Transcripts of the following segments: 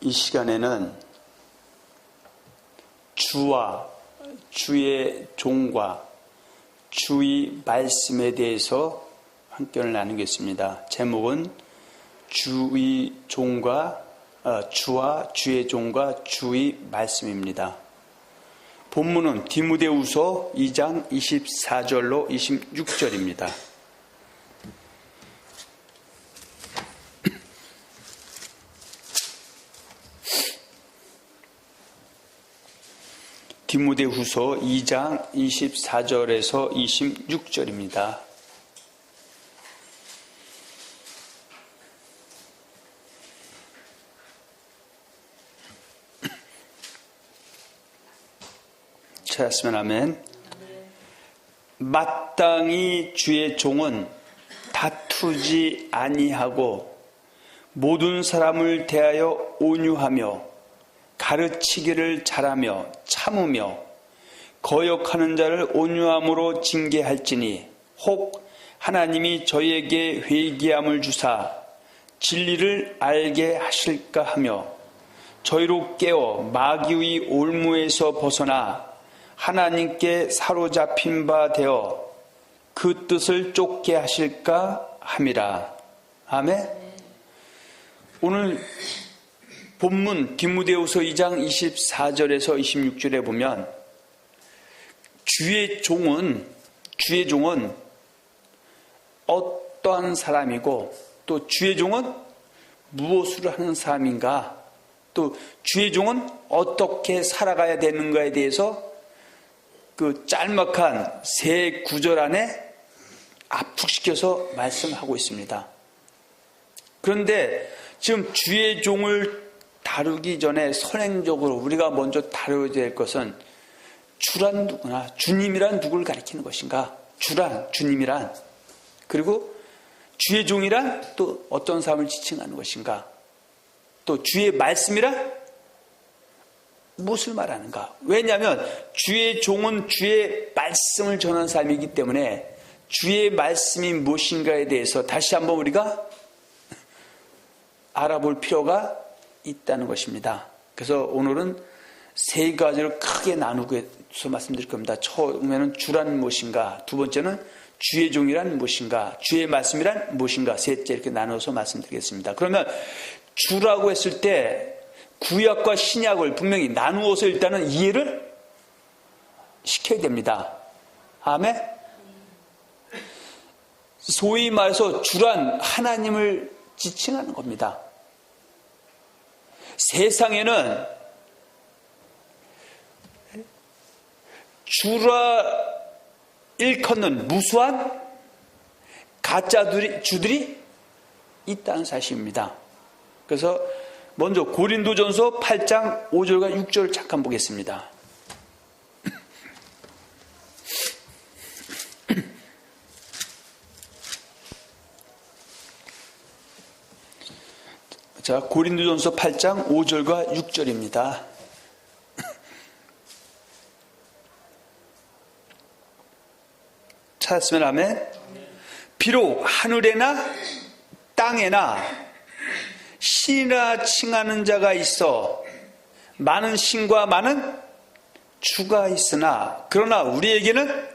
이 시간에는 주와 주의 종과 주의 말씀에 대해서 함께 나누겠습니다. 제목은 주와 주의 종과 주의 말씀입니다. 본문은 디모데후서 2장 24절로 26절입니다. 디모데후서 2장 24절에서 26절입니다. 찾았으면 아멘. 마땅히 주의 종은 다투지 아니하고 모든 사람을 대하여 온유하며 가르치기를 잘하며 참으며 거역하는 자를 온유함으로 징계할지니 혹 하나님이 저희에게 회개함을 주사 진리를 알게 하실까 하며 저희로 깨어 마귀의 올무에서 벗어나 하나님께 사로잡힌 바 되어 그 뜻을 쫓게 하실까 함이라. 아멘. 주의 본문 디모데후서 2장 24절에서 26절에 보면 주의 종은 어떠한 사람이고 또 주의 종은 무엇을 하는 사람인가, 또 주의 종은 어떻게 살아가야 되는가에 대해서 그 짤막한 세 구절 안에 압축시켜서 말씀하고 있습니다. 그런데 지금 주의 종을 다루기 전에 선행적으로 우리가 먼저 다뤄야 될 것은 주란 누구나, 주님이란 누구를 가리키는 것인가, 주님이란, 그리고 주의 종이란 또 어떤 사람을 지칭하는 것인가, 또 주의 말씀이란 무엇을 말하는가. 왜냐하면 주의 종은 주의 말씀을 전하는 사람이기 때문에 주의 말씀이 무엇인가에 대해서 다시 한번 우리가 알아볼 필요가 있다는 것입니다. 그래서 오늘은 세 가지를 크게 나누고서 말씀드릴 겁니다. 처음에는 주란 무엇인가, 두 번째는 주의 종이란 무엇인가, 주의 말씀이란 무엇인가, 셋째 이렇게 나눠서 말씀드리겠습니다. 그러면 주라고 했을 때 구약과 신약을 분명히 나누어서 일단은 이해를 시켜야 됩니다. 아멘. 소위 말해서 주란 하나님을 지칭하는 겁니다. 세상에는 주라 일컫는 무수한 가짜 주들이 있다는 사실입니다. 그래서 먼저 고린도전서 8장 5절과 6절 잠깐 보겠습니다. 자, 고린도전서 8장 5절과 6절입니다. 찾았으면 아멘. 비록 하늘에나 땅에나 신이라 칭하는 자가 있어 많은 신과 많은 주가 있으나 그러나 우리에게는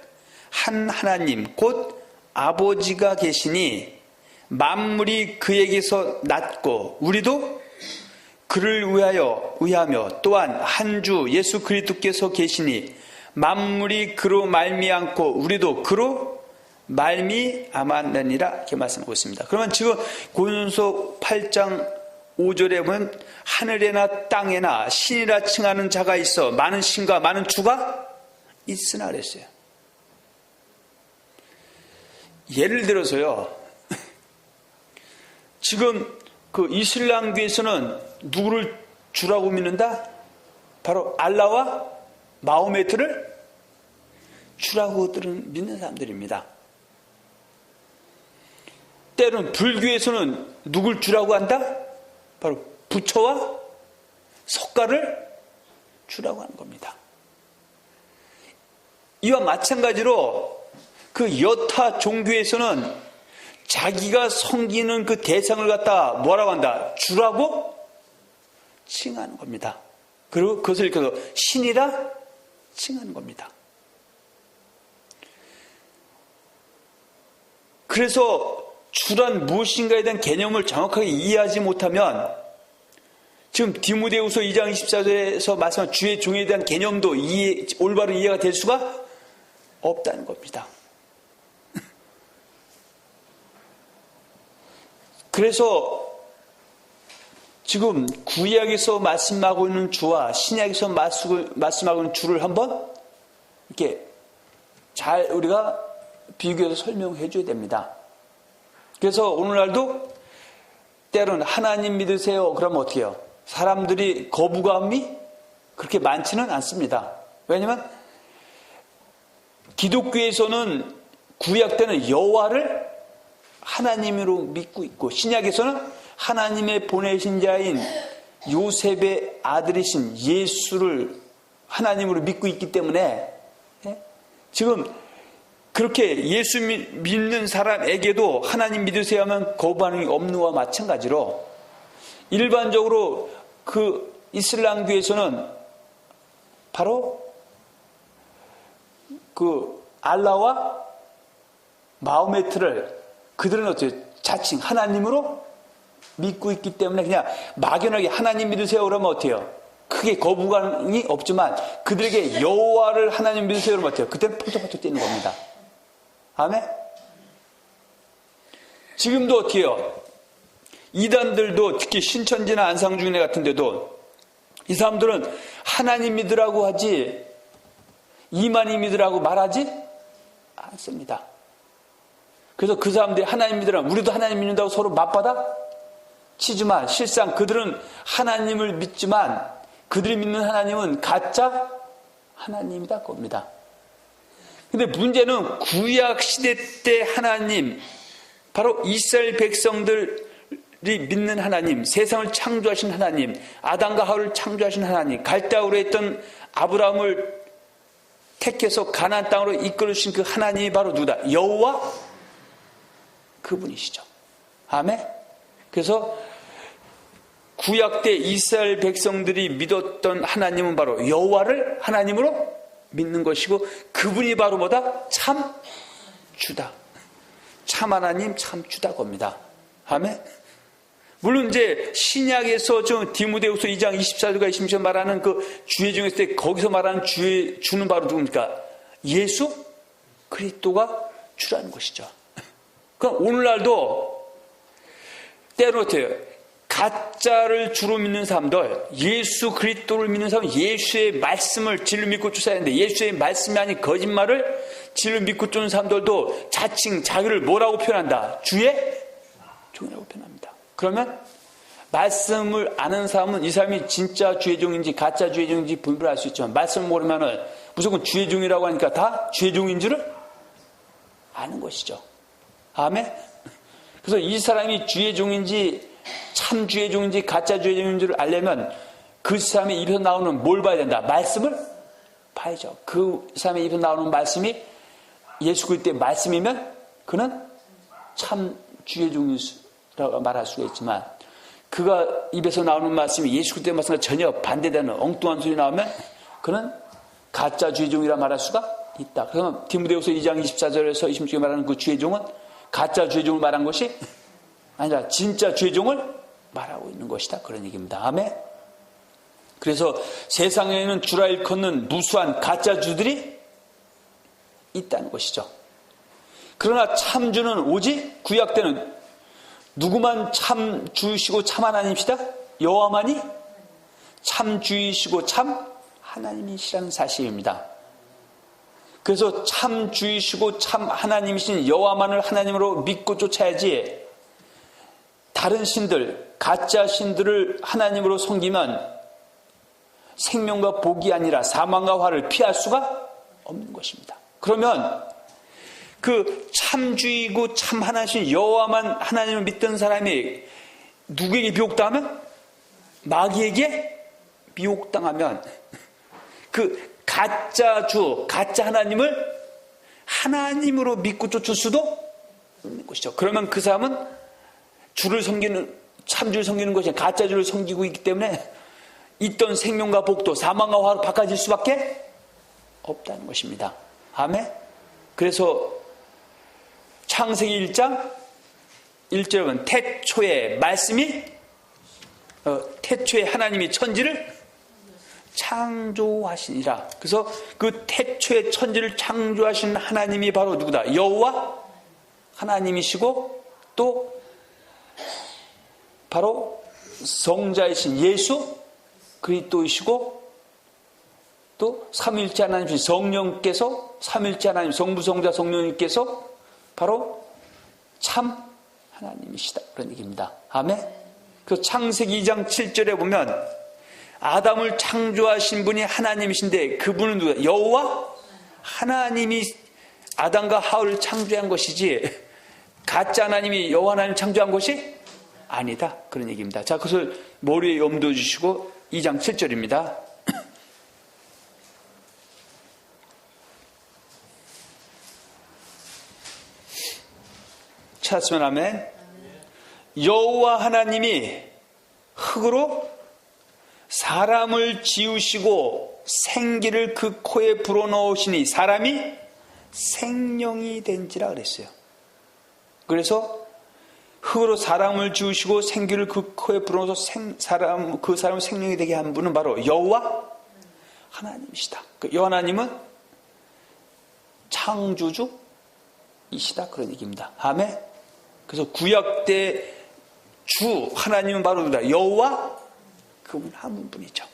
한 하나님 곧 아버지가 계시니 만물이 그에게서 났고 우리도 그를 위하며 또한 한 주 예수 그리스도께서 계시니 만물이 그로 말미암고 우리도 그로 말미암았느니라 이렇게 말씀하고 있습니다. 그러면 지금 고린도전서 8장 5절에 보면 하늘에나 땅에나 신이라 칭하는 자가 있어 많은 신과 많은 주가 있으나 그랬어요. 예를 들어서요, 지금 그 이슬람교에서는 누구를 주라고 믿는다? 바로 알라와 마호메트를 주라고 믿는 사람들입니다. 때로는 불교에서는 누굴 주라고 한다? 바로 부처와 석가를 주라고 하는 겁니다. 이와 마찬가지로 그 여타 종교에서는 자기가 섬기는 그 대상을 갖다 뭐라고 한다? 주라고 칭하는 겁니다. 그리고 그것을 일컬어 신이라 칭하는 겁니다. 그래서 주란 무엇인가에 대한 개념을 정확하게 이해하지 못하면 지금 디모데후서 2장 24절에서 말씀한 주의 종에 대한 개념도 올바른 이해가 될 수가 없다는 겁니다. 그래서 지금 구약에서 말씀하고 있는 주와 신약에서 말씀하고 있는 주를 한번 이렇게 잘 우리가 비교해서 설명해 줘야 됩니다. 그래서 오늘날도 때로는 하나님 믿으세요. 그러면 어떻게 해요? 사람들이 거부감이 그렇게 많지는 않습니다. 왜냐하면 기독교에서는 구약 때는 여호와를 하나님으로 믿고 있고 신약에서는 하나님의 보내신 자인 요셉의 아들이신 예수를 하나님으로 믿고 있기 때문에 지금 그렇게 예수 믿는 사람에게도 하나님 믿으세요 하면 거부 반응이 없는 것과 마찬가지로 일반적으로 그 이슬람교에서는 바로 그 알라와 마호메트를 그들은 어때요? 자칭 하나님으로 믿고 있기 때문에 그냥 막연하게 하나님 믿으세요 그러면 어때요? 크게 거부감이 없지만 그들에게 여호와를 하나님 믿으세요 그러면 어때요? 그때는 펄쩍펄쩍 뛰는 겁니다. 아멘? 지금도 어떻게 해요? 이단들도 특히 신천지나 안상중례 같은 데도 이 사람들은 하나님 믿으라고 하지 이만희 믿으라고 말하지 않습니다. 그래서 그 사람들이 하나님 믿으라면 우리도 하나님 믿는다고 서로 맞받아 치지만 실상 그들은 하나님을 믿지만 그들이 믿는 하나님은 가짜 하나님이다 겁니다. 근데 문제는 구약 시대 때 하나님, 바로 이스라엘 백성들이 믿는 하나님, 세상을 창조하신 하나님, 아담과 하와를 창조하신 하나님, 갈대아우르에 있던 아브라함을 택해서 가나안 땅으로 이끌으신 그 하나님이 바로 누구다? 여호와 그분이시죠. 아멘. 그래서 구약 때 이스라엘 백성들이 믿었던 하나님은 바로 여호와를 하나님으로 믿는 것이고 그분이 바로 뭐다? 참 주다. 참 하나님, 참 주다 겁니다. 아멘. 물론 이제 신약에서 좀 디모데후서 2장 24절과 26절 말하는 그 주의 종일 때 거기서 말하는 주는 바로 누굽니까? 예수 그리스도가 주라는 것이죠. 그럼 오늘날도 때로 어때요? 가짜를 주로 믿는 사람들, 예수 그리스도를 믿는 사람, 예수의 말씀을 진로 믿고 쫓아야 하는데 예수의 말씀이 아닌 거짓말을 진로 믿고 쫓는 사람들도 자칭 자기를 뭐라고 표현한다? 주의 종이라고 표현합니다. 그러면 말씀을 아는 사람은 이 사람이 진짜 주의 종인지 가짜 주의 종인지 분별할 수 있지만 말씀을 모르면은 무조건 주의 종이라고 하니까 다 주의 종인 줄을 아는 것이죠. 아멘. 그래서 이 사람이 주의 종인지 참 주의 종인지 가짜 주의 종인지를 알려면 그 사람의 입에서 나오는 뭘 봐야 된다? 말씀을 봐야죠. 그 사람의 입에서 나오는 말씀이 예수 그리스도의 말씀이면 그는 참 주의 종이라고 말할 수가 있지만 그가 입에서 나오는 말씀이 예수 그리스도의 말씀과 전혀 반대되는 엉뚱한 소리 나오면 그는 가짜 주의 종이라 말할 수가 있다. 그러면 디모데후서 2장 24절에서 26절에 말하는 그 주의 종은 가짜 주의 종을 말한 것이 아니라 진짜 주의 종을 말하고 있는 것이다. 그런 얘기입니다. 아멘. 그래서 세상에는 주라 일컫는 무수한 가짜 주들이 있다는 것이죠. 그러나 참주는 오직 구약 때는 누구만 참 주이시고 참 하나님이시다? 여호와만이 참 주이시고 참 하나님이시라는 사실입니다. 그래서 참 주이시고 참 하나님이신 여호와만을 하나님으로 믿고 쫓아야지 다른 신들, 가짜 신들을 하나님으로 섬기면 생명과 복이 아니라 사망과 화를 피할 수가 없는 것입니다. 그러면 그 참주이고 참 하나님 여호와만 하나님을 믿던 사람이 누구에게 미혹당하면? 마귀에게 미혹당하면 그 가짜 주, 가짜 하나님을 하나님으로 믿고 쫓을 수도 있는 것이죠. 그러면 그 사람은 주를 섬기는, 참주를 섬기는 것이 아니라 가짜 주를 섬기고 있기 때문에 있던 생명과 복도 사망과 화로 바꿔질 수밖에 없다는 것입니다. 아멘. 그래서 창세기 1장 1절에 보면 태초에 말씀이 태초에 하나님이 천지를 창조하시니라. 그래서 그 태초에 천지를 창조하신 하나님이 바로 누구다? 여호와 하나님이시고, 또 바로 성자이신 예수 그리스도이시고, 또 삼위일체 하나님 성령께서, 삼위일체 하나님 성부 성자 성령님께서 바로 참 하나님이시다, 그런 얘기입니다. 아멘. 그 창세기 2장 7절에 보면 아담을 창조하신 분이 하나님이신데, 그분은 누구야? 여호와 하나님이 아담과 하울을 창조한 것이지 가짜 하나님이 여호와 하나님을 창조한 것이 아니다, 그런 얘기입니다. 자, 그것을 머리에 염두해 주시고 2장 7절입니다. 찾았으면 아멘. 여호와 하나님이 흙으로 사람을 지으시고 생기를 그 코에 불어넣으시니 사람이 생명이 된지라 그랬어요. 그래서 흙으로 사람을 지으시고 생기를 그 코에 불어넣어서 그 사람을 생명이 되게 한 분은 바로 여호와 하나님이시다. 여호와 하나님은 창조주이시다, 그런 얘기입니다. 아멘. 그래서 구약 때 주 하나님은 바로 누구다? 여호와, 그분 한 분이죠.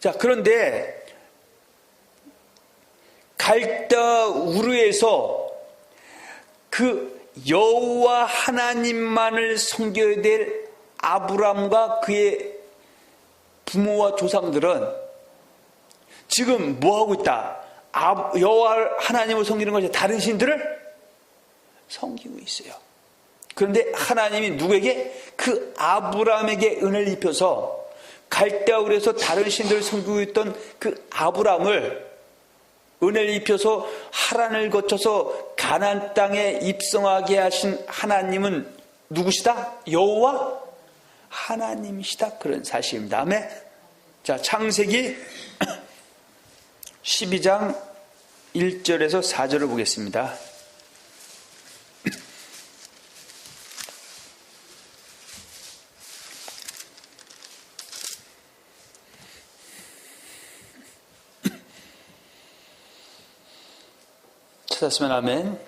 자, 그런데 갈대 우르에서 그 여호와 하나님만을 섬겨야 될 아브람과 그의 부모와 조상들은 지금 뭐 하고 있다? 여호와 하나님을 섬기는 것이 다른 신들을 섬기고 있어요. 그런데 하나님이 누구에게? 그 아브람에게 은혜를 입혀서 갈대아울에서 다른 신들을 섬기고 있던 그 아브람을 은혜를 입혀서 하란을 거쳐서 가나안 땅에 입성하게 하신 하나님은 누구시다? 여호와 하나님이시다, 그런 사실입니다. 아멘. 자, 창세기 12장 1절에서 4절을 보겠습니다. 찾았으면 아멘.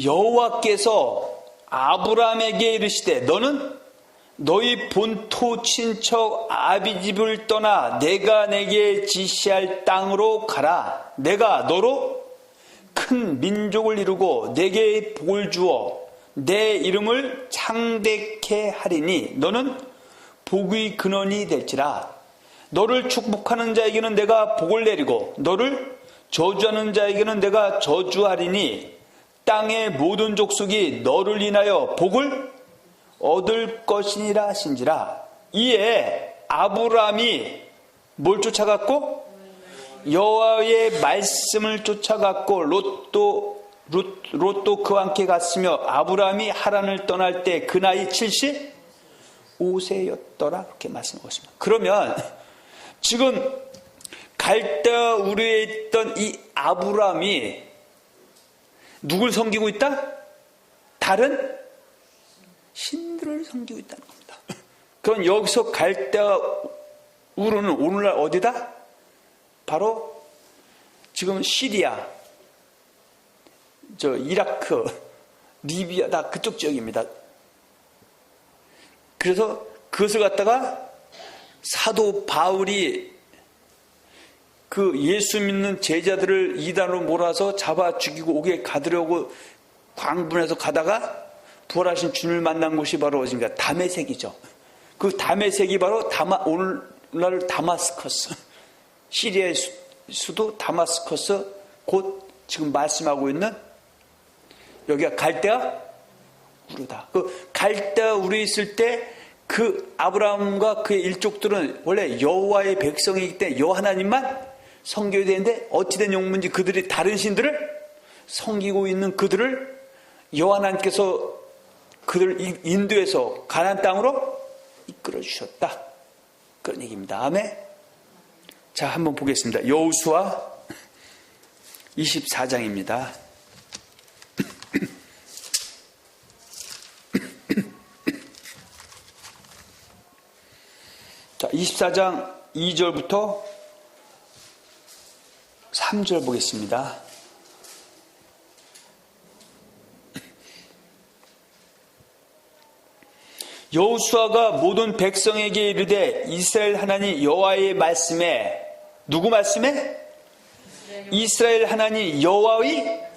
여호와께서 아브람에게 이르시되 너는 너희 본토 친척 아비집을 떠나 내가 내게 지시할 땅으로 가라. 내가 너로 큰 민족을 이루고 내게 복을 주어 내 이름을 창대케 하리니 너는 복의 근원이 될지라. 너를 축복하는 자에게는 내가 복을 내리고 너를 저주하는 자에게는 내가 저주하리니 땅의 모든 족속이 너를 인하여 복을 얻을 것이니라 하신지라. 이에 아브람이 뭘 쫓아갔고? 여호와의 말씀을 쫓아갔고 롯도 그와 함께 갔으며 아브람이 하란을 떠날 때 그 나이 75세였더라, 그렇게 말씀하고 있습니다. 그러면 지금 갈대아 우르에 있던 이 아브람이 누굴 섬기고 있다? 다른 신들을 섬기고 있다는 겁니다. 그럼 여기서 갈대아 우르는 오늘날 어디다? 바로 지금 시리아, 이라크, 리비아, 다 그쪽 지역입니다. 그래서 그것을 갖다가 사도 바울이 그 예수 믿는 제자들을 이단으로 몰아서 잡아 죽이고 오게 가두려고 광분해서 가다가 부활하신 주님을 만난 곳이 바로 어딘가? 다메섹이죠. 그 다메섹이 바로 오늘날 다마스커스, 시리아의 수도 다마스커스, 곧 지금 말씀하고 있는 여기가 갈대아 우르다. 그 갈대아 우르에 있을 때 그 아브라함과 그의 일족들은 원래 여호와의 백성이기 때문에 여호와 하나님만 섬겨야 되는데 어찌된 용문인지 그들이 다른 신들을 섬기고 있는 그들을 여호와 하나님께서 그들을 인도해서 가나안 땅으로 이끌어 주셨다. 그런 얘기입니다. 아멘. 자, 한번 보겠습니다. 여호수아 24장입니다. 자, 24장 2절부터 3절 보겠습니다. 여호수아가 모든 백성에게 이르되 이스라엘 하나님 여호와의 말씀에, 누구 말씀에? 이스라엘 하나님 여호와의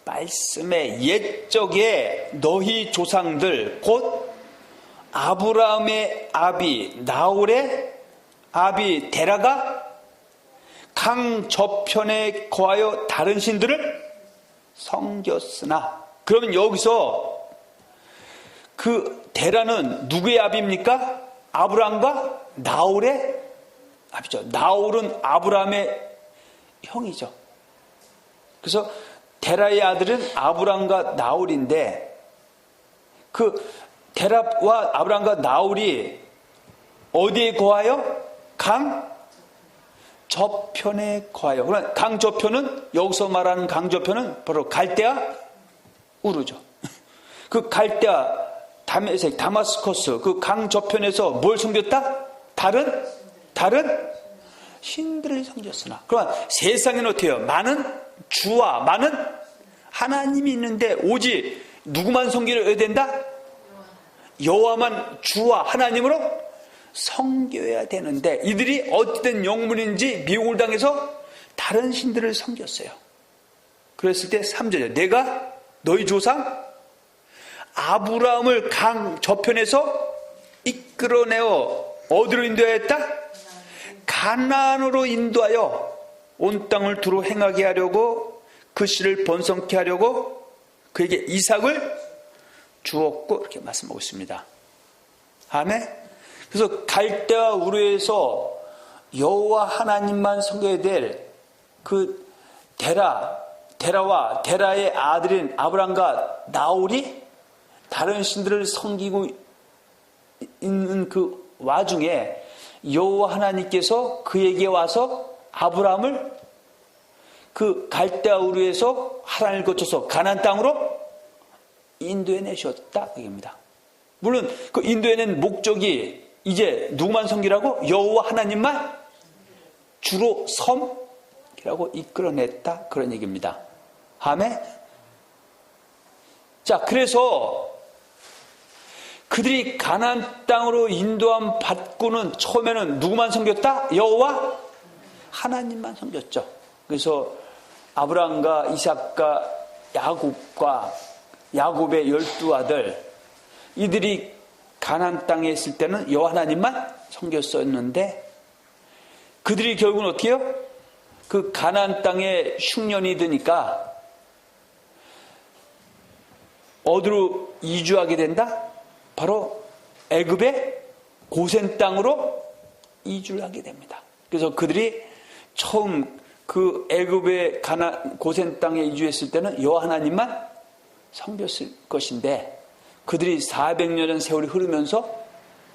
말씀에 옛적에 너희 조상들 곧 아브라함의 아비 나홀의 아비 데라가 강 저편에 거하여 다른 신들을 섬겼으나, 그러면 여기서 그 데라는 누구의 아비입니까? 아브라함과 나홀의 아비죠. 나홀은 아브라함의 형이죠. 그래서 데라의 아들은 아브라함과 나홀인데, 그 데라와 아브라함과 나홀이 어디에 거하여? 강 저편에 거하여. 그러나 강 저편은, 여기서 말하는 강 저편은 바로 갈대아 우르죠. 그 갈대아 다메섹, 다마스커스 그 강 저편에서 뭘 섬겼다? 다른 신들을 섬겼으나. 그러면 세상에는 어떻게 해요? 많은 주와 많은 하나님이 있는데 오직 누구만 섬겨야 된다? 여호와만 주와 하나님으로 섬겨야 되는데, 이들이 어떤 영문인지 미혹을 당해서 다른 신들을 섬겼어요. 그랬을 때 3절에 내가 너희 조상 아브라함을 강 저편에서 이끌어내어 어디로 인도하였다? 가나안으로 인도하여 온 땅을 두루 행하게 하려고 그 씨를 번성케 하려고 그에게 이삭을 주었고, 이렇게 말씀하고 있습니다. 아멘. 그래서 갈대아 우르에서 여호와 하나님만 섬겨야 될 그 데라와 데라의 아들인 아브람과 나홀이 다른 신들을 섬기고 있는 그 와중에 여호와 하나님께서 그에게 와서 아브라함을 그 갈대아 우르에서 하란을 거쳐서 가나안 땅으로 인도해 내셨다 얘기입니다. 물론 그 인도해낸 목적이 이제 누구만 섬기라고? 여호와 하나님만 주로 섬기라고 이끌어냈다, 그런 얘기입니다. 아멘. 자, 그래서 그들이 가나안 땅으로 인도함 받고는 처음에는 누구만 섬겼다? 여호와 하나님만 섬겼죠. 그래서 아브라함과 이삭과 야곱의 12아들, 이들이 가나안 땅에 있을 때는 여호와 하나님만 섬겼었는데, 그들이 결국은 어떻게 해요? 그 가나안 땅에 흉년이 드니까 어디로 이주하게 된다? 바로 애굽의 고센 땅으로 이주를 하게 됩니다. 그래서 그들이 처음 그 애굽의 고센 땅에 이주했을 때는 여호와 하나님만 섬겼을 것인데, 그들이 400년의 세월이 흐르면서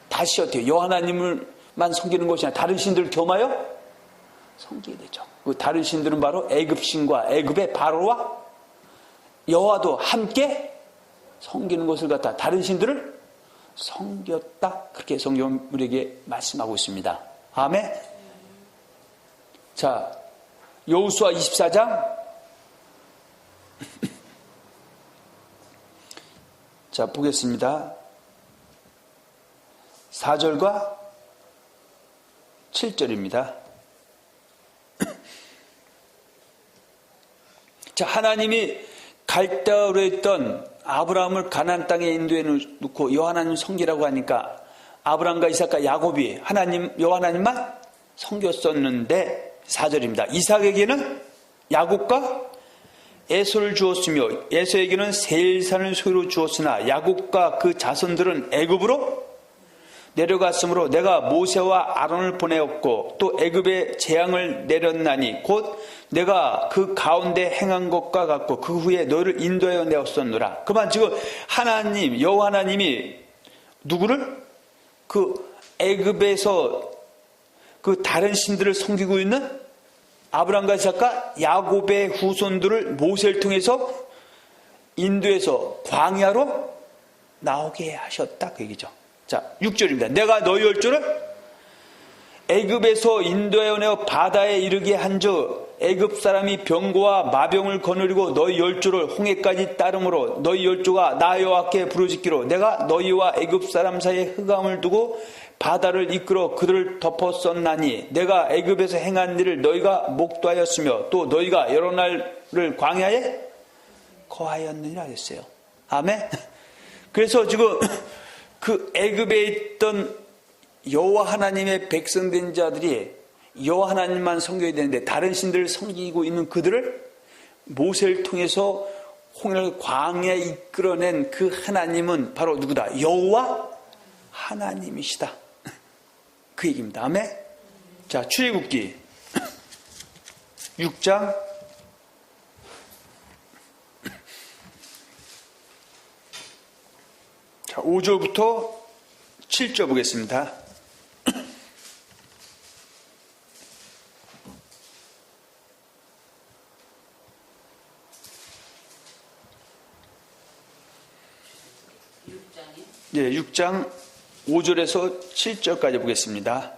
다시 어때요? 여호와 하나님을만 섬기는 것이 아니라 다른 신들을 겸하여 섬기게 되죠. 그 다른 신들은 바로 애굽 신과 애굽의 바로와 여호와도 함께 섬기는 것을 갖다 다른 신들을 섬겼다, 그렇게 성경은 우리에게 말씀하고 있습니다. 아멘. 자, 여호수아 24장 자, 보겠습니다. 4절과 7절입니다. 자, 하나님이 갈대아로 있던 아브라함을 가나안 땅에 인도해 놓고 여호와 하나님 섬기라고 하니까 아브라함과 이삭과 야곱이 여호와 하나님만 섬겼었는데, 4절입니다. 이삭에게는 야곱과 에서를 주었으며 에서에게는 세일산을 소유로 주었으나 야곱과 그 자손들은 애굽으로 내려갔으므로 내가 모세와 아론을 보내었고 또 애굽에 재앙을 내렸나니 곧 내가 그 가운데 행한 것과 같고 그 후에 너를 인도하여 내었었노라. 그만 지금 하나님, 여호와 하나님이 누구를? 그 애굽에서 그 다른 신들을 섬기고 있는 아브라함과 이삭과 야곱의 후손들을 모세를 통해서 인도에서 광야로 나오게 하셨다 그 얘기죠. 자, 6절입니다. 내가 너희 열조를 애굽에서 인도에 내어 바다에 이르게 한즉 애굽 사람이 병거와 마병을 거느리고 너희 열조를 홍해까지 따르므로 너희 열조가 나 여호와께 부르짖기로 내가 너희와 애굽 사람 사이에 흑암을 두고 바다를 이끌어 그들을 덮었었나니 내가 애굽에서 행한 일을 너희가 목도하였으며 또 너희가 여러 날을 광야에 거하였느니라 했어요. 아멘. 그래서 지금 그 애굽에 있던 여호와 하나님의 백성된 자들이 여호와 하나님만 섬겨야 되는데 다른 신들을 섬기고 있는 그들을 모세를 통해서 홍해를 광야에 이끌어낸 그 하나님은 바로 누구다? 여호와 하나님이시다. 그 얘기입니다. 아멘. 자, 출애굽기 6장 5절부터 7절 보겠습니다. 네, 6장 5절에서 7절까지 보겠습니다.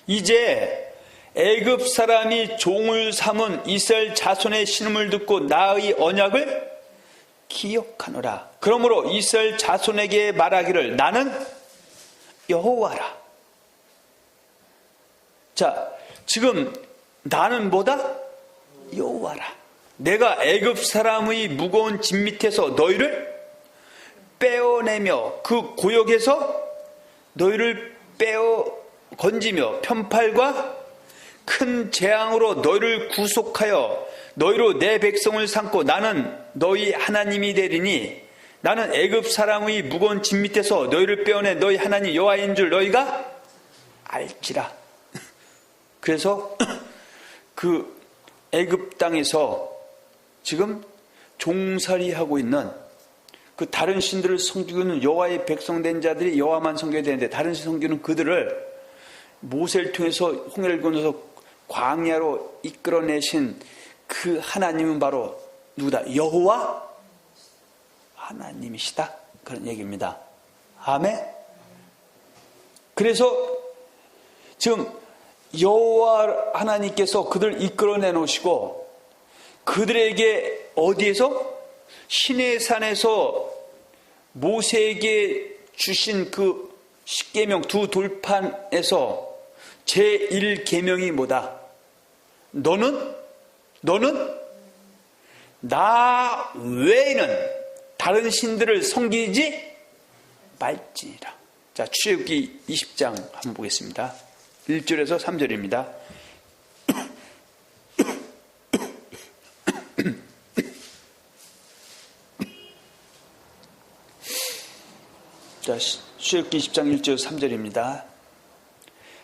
이제 애굽 사람이 종을 삼은 이스라엘 자손의 신음을 듣고 나의 언약을 기억하노라. 그러므로 이스라엘 자손에게 말하기를 나는 여호와라. 자, 지금 나는 뭐다? 여호와라. 내가 애굽 사람의 무거운 짐 밑에서 너희를 빼어내며 그 고역에서 너희를 건지며 편팔과 큰 재앙으로 너희를 구속하여 너희로 내 백성을 삼고 나는 너희 하나님이 되리니 나는 애굽 사람의 무거운 짐 밑에서 너희를 빼어내 너희 하나님 여호와인 줄 너희가 알지라. 그래서 그 애굽 땅에서 지금 종살이하고 있는 그 다른 신들을 섬기고 있는 여호와의 백성된 자들이 여호와만 섬겨야 되는데 다른 신 섬기는 그들을 모세를 통해서 홍해를 건너서 광야로 이끌어내신 그 하나님은 바로 누구다? 여호와 하나님이시다. 그런 얘기입니다. 아멘. 그래서 지금 여호와 하나님께서 그들을 이끌어내 놓으시고 그들에게 어디에서? 시내산에서 모세에게 주신 그 십계명 두 돌판에서 제1계명이 뭐다? 너는 나 외에는 다른 신들을 섬기지 말지니라. 자, 출애굽기 20장 한번 보겠습니다. 1절에서 3절입니다. 자, 출애굽기 20장 1절 3절입니다.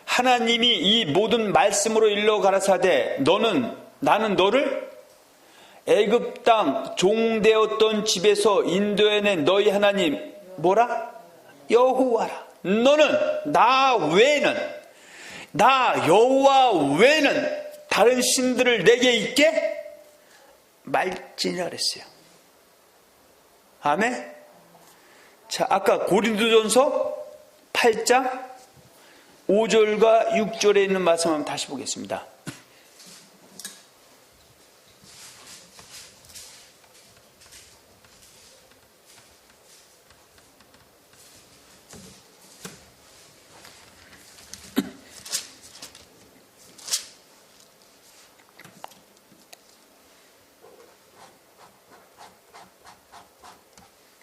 하나님이 이 모든 말씀으로 일러 가라사대 나는 너를 애굽 땅 종되었던 집에서 인도해낸 너희 하나님 뭐라? 여호와라. 너는 나 여호와 외에는 다른 신들을 내게 있게 말지니라 그랬어요. 아멘. 자, 아까 고린도전서 8장 5절과 6절에 있는 말씀 한번 다시 보겠습니다.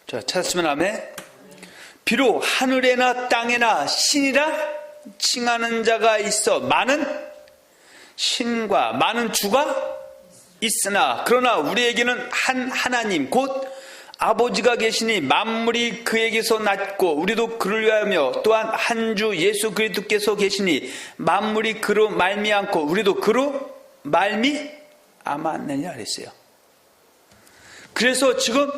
자, 찾았으면 아멘. 비록 하늘에나 땅에나 신이라 칭하는 자가 있어 많은 신과 많은 주가 있으나 그러나 우리에게는 한 하나님 곧 아버지가 계시니 만물이 그에게서 났고 우리도 그를 위하여 또한 한 주 예수 그리스도께서 계시니 만물이 그로 말미암고 우리도 그로 말미암았느니라 그랬어요. 그래서 지금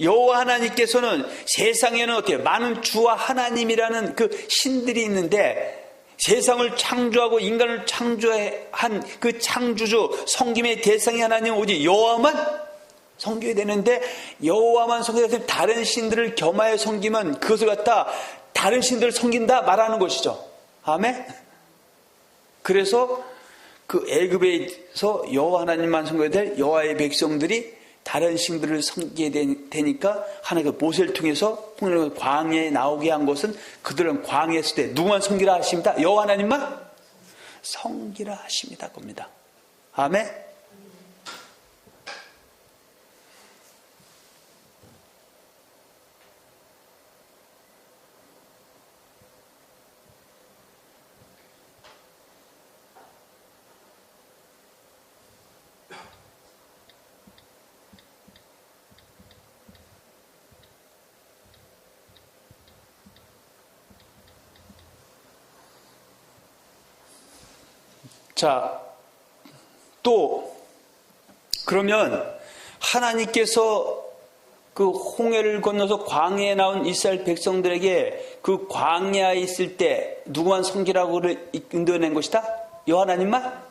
여호와 하나님께서는 세상에는 어때요? 많은 주와 하나님이라는 그 신들이 있는데 세상을 창조하고 인간을 창조한 그 창조주 섬김의 대상이 하나님 오직 여호와만 섬겨야 되는데 여호와만 섬겨야 되면 다른 신들을 겸하여 섬기면 그것을 갖다 다른 신들을 섬긴다 말하는 것이죠. 아멘. 그래서 그 애굽에서 여호와 하나님만 섬겨야 될 여호와의 백성들이 다른 신들을 섬기게 되니까 하나님의 모세를 통해서 광야에 나오게 한 것은 그들은 광야에 있을 때 누구만 섬기라 하십니다. 여호와 하나님만 섬기라 하십니다. 겁니다. 아멘. 자, 또 그러면 하나님께서 그 홍해를 건너서 광야에 나온 이스라엘 백성들에게 그 광야에 있을 때 누구만 섬기라고 인도해낸 것이다? 여호와 하나님만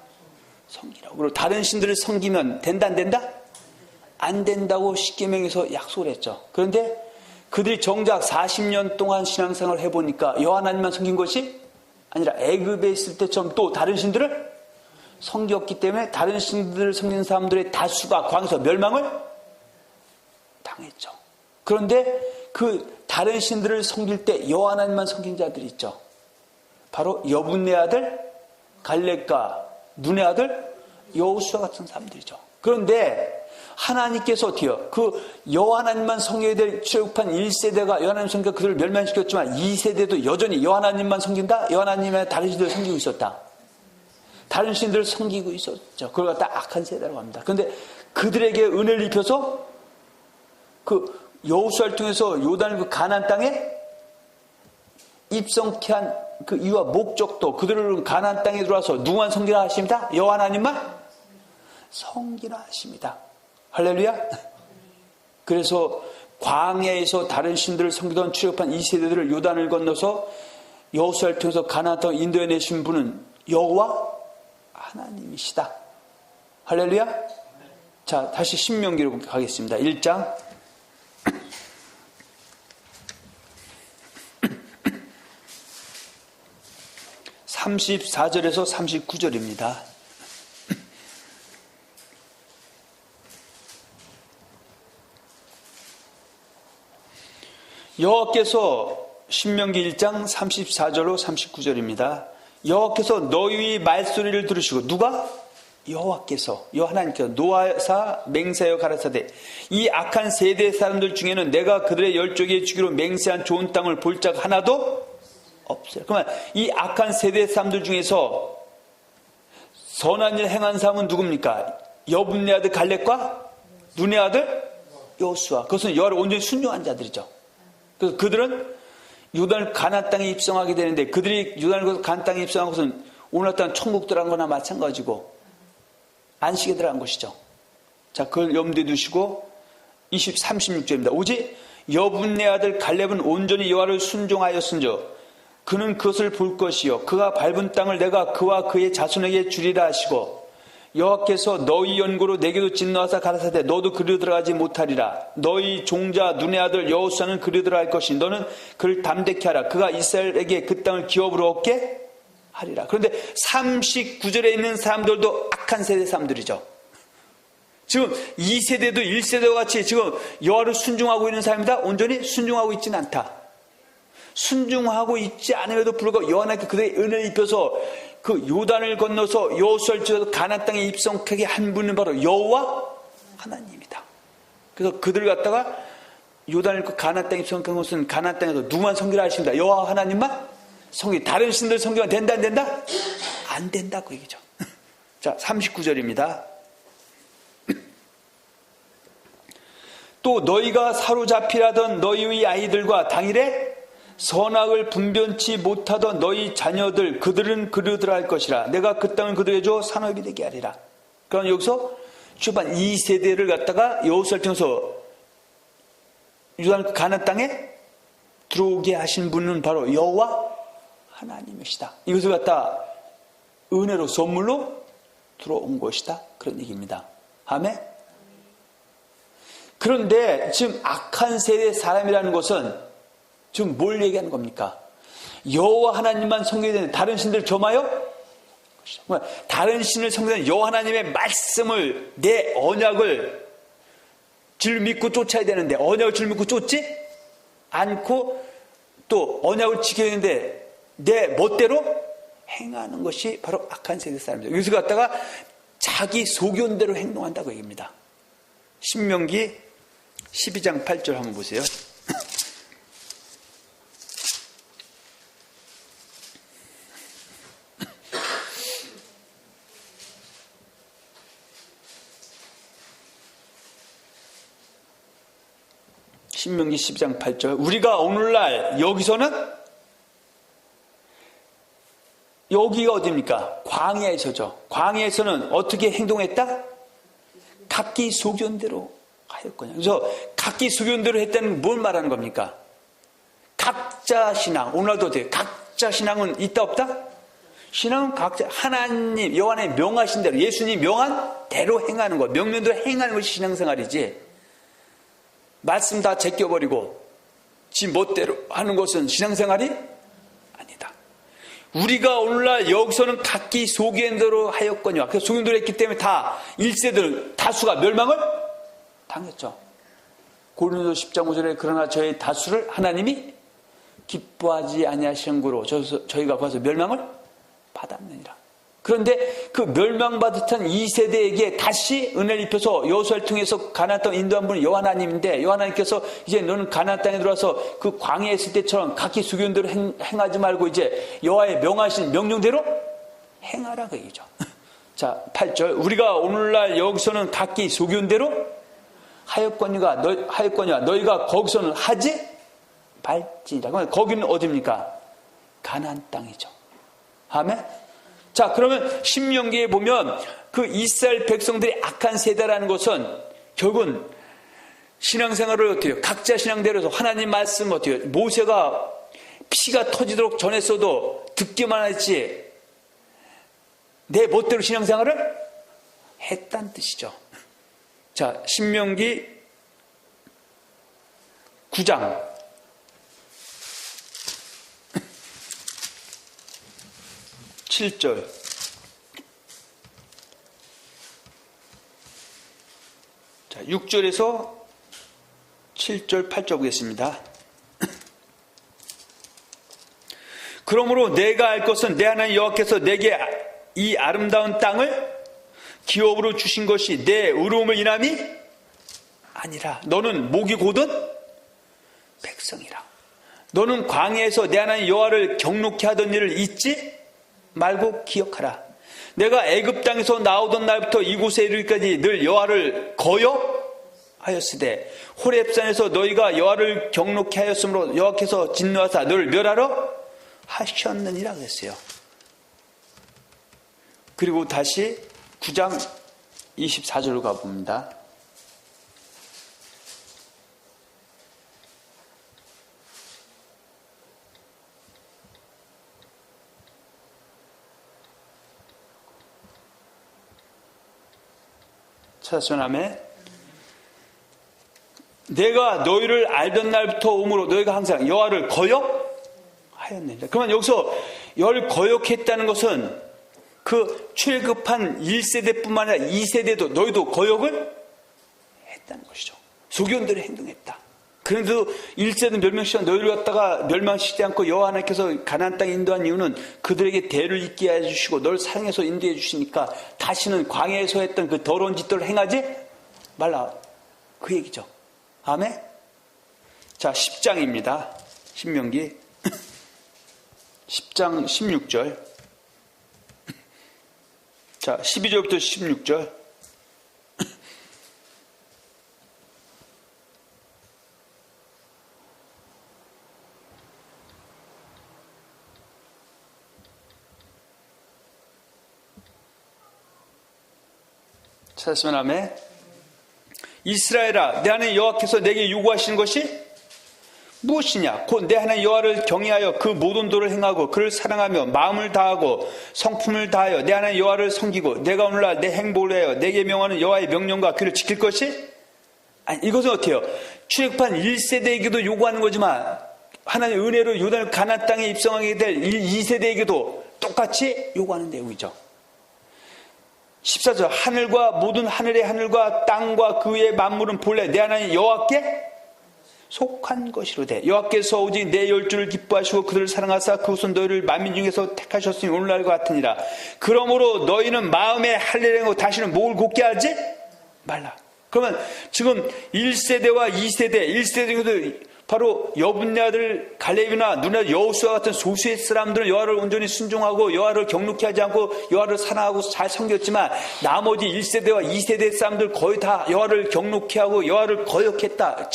섬기라고. 그리고 다른 신들을 섬기면 된다 안 된다? 안 된다고 십계명에서 약속을 했죠. 그런데 그들이 정작 40년 동안 신앙생활을 해보니까 여호와 하나님만 섬긴 것이 아니라 애굽에 있을 때처럼 또 다른 신들을 섬겼기 때문에 다른 신들을 섬기는 사람들의 다수가 광야에서 멸망을 당했죠. 그런데 그 다른 신들을 섬길 때 여호와 하나님만 섬긴 자들이 있죠. 바로 여분네 아들 갈렙과 눈의 아들 여호수아 같은 사람들이죠. 그런데 하나님께서 어떻게요? 그 여호와 하나님만 섬겨야 될 출애굽한 1세대가 여호와 하나님 섬겨 그들을 멸망시켰지만 2세대도 여전히 여호와 하나님만 섬긴다? 여호와 하나님의 다른 신들을 섬기고 있었다. 다른 신들을 섬기고 있었죠. 그걸 갖다 악한 세대라고 합니다. 그런데 그들에게 은혜를 입혀서 그 여호수아를 통해서 요단을 그 가나안 땅에 입성케 한 그 이유와 목적도 그들을 가나안 땅에 들어와서 누구만 섬기라 하십니다. 여호와 하나님만 섬기라 하십니다. 할렐루야. 그래서 광야에서 다른 신들을 섬기던 출애굽한 2세대들을 요단을 건너서 여호수아를 통해서 가나안 땅 인도해 내신 분은 여호와 하나님이시다. 할렐루야. 자, 다시 신명기로 가겠습니다. 1장 34절에서 39절입니다. 여호와께서 신명기 1장 34절로 39절입니다. 여호와께서 너희의 말소리를 들으시고 누가? 여호와께서 여호와 하나님께서 노아사 맹세하여 가라사대 이 악한 세대 사람들 중에는 내가 그들의 열조기에 주기로 맹세한 좋은 땅을 볼 자가 하나도 없어요. 그러면 이 악한 세대 사람들 중에서 선한 일 행한 사람은 누굽니까? 여분네 아들 갈렙과 눈의 아들 여호수아. 그것은 여호와를 온전히 순종한 자들이죠. 그래서 그들은 요단을 가나안 땅에 입성하게 되는데 그들이 요단을 가나안 땅에 입성한 것은 오늘 같은 천국 들어간 거나 마찬가지고 안식에 들어간 것이죠. 자, 그걸 염두에 두시고 36절입니다. 오직 여분네 아들 갈렙은 온전히 여호와를 순종하였은즉 그는 그것을 볼 것이요 그가 밟은 땅을 내가 그와 그의 자손에게 주리라 하시고 여호와께서 너희 연고로 내게도 진노하사 가라사대 너도 그리로 들어가지 못하리라. 너희 종자 눈의 아들 여호수아는 그리로 들어갈 것이니 너는 그를 담대케 하라. 그가 이스라엘에게 그 땅을 기업으로 얻게 하리라. 그런데 39절에 있는 사람들도 악한 세대 사람들이죠. 지금 2세대도 1세대와 같이 지금 여호와를 순종하고 있는 사람이다. 온전히 순종하고 있지는 않다. 순종하고 있지 않음에도 불구하고 여호와 하나님께 그들의 은혜를 입혀서 그 요단을 건너서 여호수아를 지어서 가나안 땅에 입성하게 한 분은 바로 여호와 하나님이다. 그래서 그들을 갖다가 요단을 가나안 땅에 입성한 것은 가나안 땅에서 누구만 섬기라 하십니다. 여호와 하나님만 섬기. 다른 신들 섬기면 된다 안 된다? 안 된다 그 얘기죠. 자, 39절입니다. 또 너희가 사로잡히라던 너희의 아이들과 당일에 선악을 분변치 못하던 너희 자녀들 그들은 그리로 들어갈 것이라. 내가 그 땅을 그들에게 줘 산업이 되게 하리라. 그럼 여기서 초반 2세대를 갖다가 여호수아를 통해서 유다 가나안 땅에 들어오게 하신 분은 바로 여호와 하나님이시다. 이것을 갖다 은혜로 선물로 들어온 것이다. 그런 얘기입니다. 아멘. 그런데 지금 악한 세대의 사람이라는 것은 지금 뭘 얘기하는 겁니까? 여호와 하나님만 섬겨야 되는데 다른 신들을 겸하여 다른 신을 섬기는 여호와 하나님의 말씀을, 내 언약을 줄 믿고 쫓아야 되는데 언약을 줄 믿고 쫓지 않고 또 언약을 지켜야 되는데 내 멋대로 행하는 것이 바로 악한 세대 사람이죠. 여기서 갖다가 자기 소견대로 행동한다고 얘기합니다. 신명기 12장 8절 한번 보세요. 신명기 12장 8절. 우리가 오늘날 여기서는, 여기가 어디입니까? 광야에서죠. 광야에서는 어떻게 행동했다? 각기 소견대로 하였거든요. 그래서 각기 소견대로 했다는 뭘 말하는 겁니까? 각자 신앙. 오늘날도 어때요? 각자 신앙은 있다 없다? 신앙은 각자 하나님 여호와의 명하신 대로, 예수님 명한 대로 행하는 것, 명령대로 행하는 것이 신앙생활이지, 말씀 다 제껴버리고 지 멋대로 하는 것은 신앙생활이 아니다. 우리가 오늘날 여기서는 각기 소견대로 하였거니와, 그래서 소견대로 했기 때문에 다 1세들 다수가 멸망을 당했죠. 고린도 10장 5절에 그러나 저의 다수를 하나님이 기뻐하지 아니하시는 거로 저희가 봐서 멸망을 받았느니라. 그런데 그 멸망받았던 2세대에게 다시 은혜를 입혀서 여호수아를 통해서 가나안 땅 인도한 분은 여호와 하나님인데, 여호와 하나님께서 이제 너는 가나안 땅에 들어와서 그 광야에 있을 때처럼 각기 소견대로 행하지 말고 이제 여호와의 명하신 명령대로 행하라 그 얘기죠. 자, 8절. 우리가 오늘날 여기서는 각기 소견대로 하였거니와 너희가 거기서는 하지 말지니라. 거기는 어디입니까? 가나안 땅이죠. 아멘. 자, 그러면 신명기에 보면 그 이스라엘 백성들이 악한 세대라는 것은 결국은 신앙생활을 어떻게 해요? 각자 신앙대로 해서 하나님 말씀 어떻게 해요? 모세가 피가 터지도록 전했어도 듣기만 했지 내 멋대로 신앙생활을 했다는 뜻이죠. 자, 신명기 9장 7절. 자, 6절에서 7절, 8절 보겠습니다. 그러므로 내가 알 것은 내 하나님 여호와께서 내게 이 아름다운 땅을 기업으로 주신 것이 내 의로움을 인함이 아니라 너는 목이 곧은 백성이라. 너는 광야에서 내 하나님 여호와를 경록케 하던 일을 잊지 말고 기억하라. 내가 애굽 땅에서 나오던 날부터 이곳에 이르기까지 늘 여호와를 거여하였으되 호렙산에서 너희가 여호와를 경록케 하였으므로 여호와께서 진노하사 너를 멸하러 하셨느니라 그랬어요. 그리고 다시 9장 24절로 가봅니다. 찾았으면 내가 너희를 알던 날부터 오므로 너희가 항상 여호와를 거역하였느니라. 그러면 여기서 여호와를 거역했다는 것은 그 출애굽한 1세대뿐만 아니라 2세대도 너희도 거역을 했다는 것이죠. 소견대로 행동했다. 그런데도 1세대 멸망시켜 너희를 갖다가 멸망시키지 않고 여호와 하나님께서 가나안 땅에 인도한 이유는 그들에게 대를 잇게 해주시고 널 사랑해서 인도해 주시니까 다시는 광야에서 했던 그 더러운 짓들을 행하지 말라 그 얘기죠. 아멘. 자, 10장입니다. 신명기 10장 16절. 자, 12절부터 16절. 찾았으면 아멘. 이스라엘아, 내 하나님 여호와께서 내게 요구하시는 것이 무엇이냐? 곧 내 하나님 여호와를 경외하여 그 모든 도를 행하고 그를 사랑하며 마음을 다하고 성품을 다하여 내 하나님 여호와를 섬기고 내가 오늘날 내 행복을 위하여 내게 명하는 여호와의 명령과 그를 지킬 것이. 아니, 이것은 어때요? 출애굽한 1세대에게도 요구하는 거지만 하나님의 은혜로 요단 가나안 땅에 입성하게 될 2세대에게도 똑같이 요구하는 내용이죠. 14절, 하늘과 모든 하늘의 하늘과 땅과 그 위의 만물은 본래 내 하나님 여호와께 속한 것이로되 여호와께서 오직 내 열조를 기뻐하시고 그들을 사랑하사 그것은 너희를 만민 중에서 택하셨으니 오늘날과 같으니라. 그러므로 너희는 마음에 할례를 하고 다시는 목을 곧게 하지 말라. 그러면 지금 1세대와 2세대, 1세대 중에도 바로 여분네 아들 갈렙이나 누나 여호수아 같은 소수의 사람들은 여호와를 온전히 순종하고 여호와를 경록히 하지 않고 여호와를 사랑하고 잘 섬겼지만 나머지 1세대와 2세대 사람들 거의 다 여호와를 경록히 하고 여호와를 거역했다.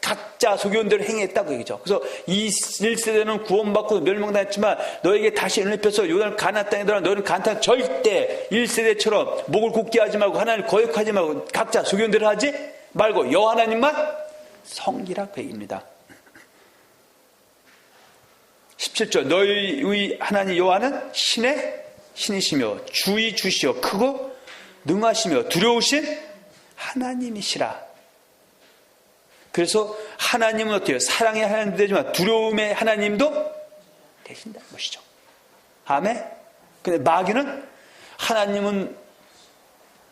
각자 소견대로 행했다고 얘기죠. 그래서 1세대는 구원받고 멸망당했지만 너에게 다시 은혜 펴서 요단 가나안 땅에 들어가 너희는 가나안 땅 절대 1세대처럼 목을 곧게 하지 말고 하나님을 거역하지 말고 각자 소견대로 하지 말고 여호와 하나님만 섬기라 그 얘기입니다. 17절, 너희의 하나님 여호와는 신이시며 주의 주시오 크고 능하시며 두려우신 하나님이시라. 그래서 하나님은 어때요? 사랑의 하나님도 되지만 두려움의 하나님도 되신다는 것이죠. 아멘. 근데 마귀는 하나님은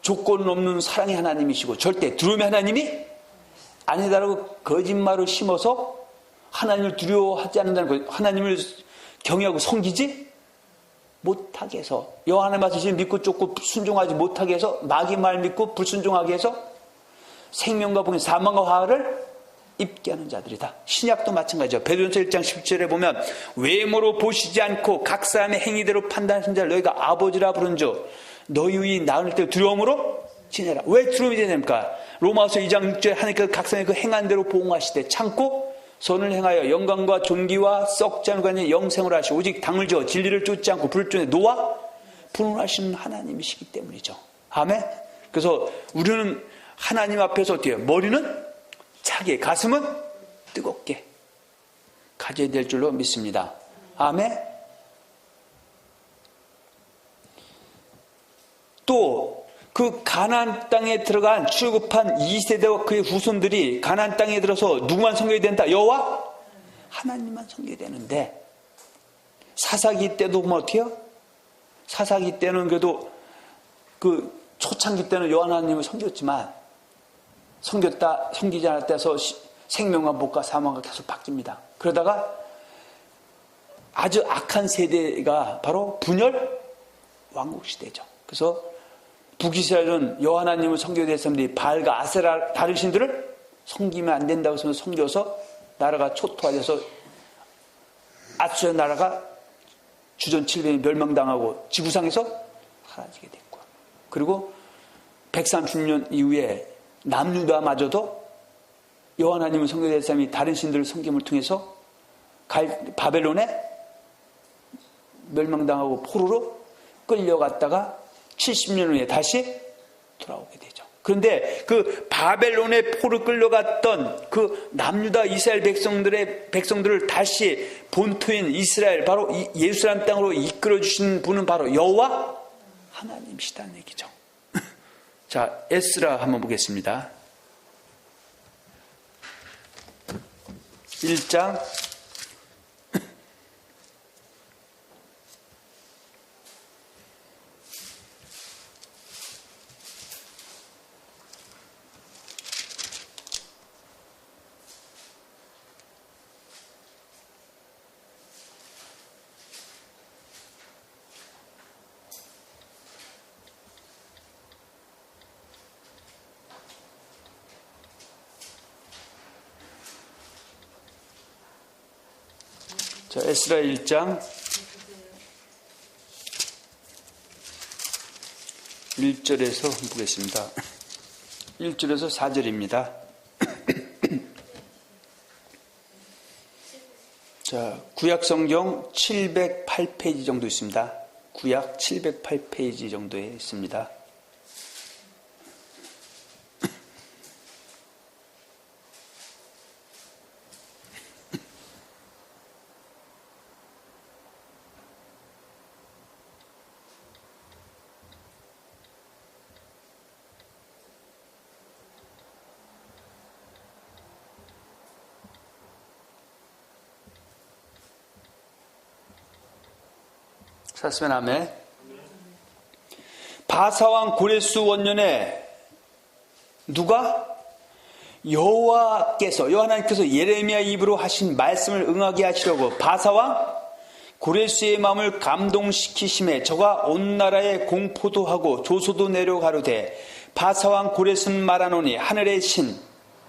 조건 없는 사랑의 하나님이시고 절대 두려움의 하나님이 아니다라고 거짓말을 심어서 하나님을 두려워하지 않는다는 거예요. 하나님을 경외하고 섬기지 못하게 해서 여호와 하나님 말씀 믿고 쫓고 순종하지 못하게 해서 마귀 말 믿고 불순종하게 해서 생명과 복인 사망과 화를 입게 하는 자들이다. 신약도 마찬가지죠. 베드로전서 1장 10절에 보면 외모로 보시지 않고 각 사람의 행위대로 판단하신 자를 너희가 아버지라 부른즉 너희의 나을 때 두려움으로 지내라. 왜 두려움이 되냐니까 로마서 2장 6절에 하나님께서 각 사람이 그 행한 대로 보응하시되 참고 선을 행하여 영광과 존귀와 썩지 않은 관계 영생을 하시고 오직 당을 지어 진리를 쫓지 않고 불을 쫓는 노아 분노하시는 하나님이시기 때문이죠. 아멘. 그래서 우리는 하나님 앞에서 어떻게 해요? 머리는 차게 가슴은 뜨겁게 가져야 될 줄로 믿습니다. 아멘. 또 그 가나안 땅에 들어간 출애굽한 2세대와 그의 후손들이 가나안 땅에 들어서 누구만 섬겨야 된다? 여호와 하나님만 섬겨야 되는데 사사기 때도 보면 어떻게 해요? 사사기 때는 그래도 그 초창기 때는 여호와 하나님을 섬겼지만 섬기지 않을 때서 생명과 복과 사망과 계속 바뀝니다. 그러다가 아주 악한 세대가 바로 분열 왕국 시대죠. 그래서 북이스라엘은 여호와 하나님을 섬겨야 될 사람들이 바알과 아세라 다른 신들을 섬기면 안 된다고 해서 섬겨서 나라가 초토화돼서 아수르 나라가 주전 700년 멸망당하고 지구상에서 사라지게 됐고, 그리고 130년 이후에 남유다마저도 여호와 하나님을 섬겨야 될 사람이 다른 신들을 섬김을 통해서 바벨론에 멸망당하고 포로로 끌려갔다가 70년 후에 다시 돌아오게 되죠. 그런데 그 바벨론의 포로 끌려갔던 그 남유다 이스라엘 백성들을 다시 본토인 이스라엘 바로 예루살렘 땅으로 이끌어 주신 분은 바로 여호와 하나님이시다는 얘기죠. 자, 에스라 한번 보겠습니다. 1장 에스라 1장 1절에서 보겠습니다. 1절에서 4절입니다. 자, 구약 성경 708페이지 정도 있습니다. 구약 708페이지 정도에 있습니다. 찾으면 아멘. 바사왕 고레스 원년에 누가? 여호와 하나님께서 예레미야 입으로 하신 말씀을 응하게 하시려고 바사왕 고레스의 마음을 감동시키심에 저가 온 나라에 공포도 하고 조소도 내려가로되 바사왕 고레스는 말하노니 하늘의 신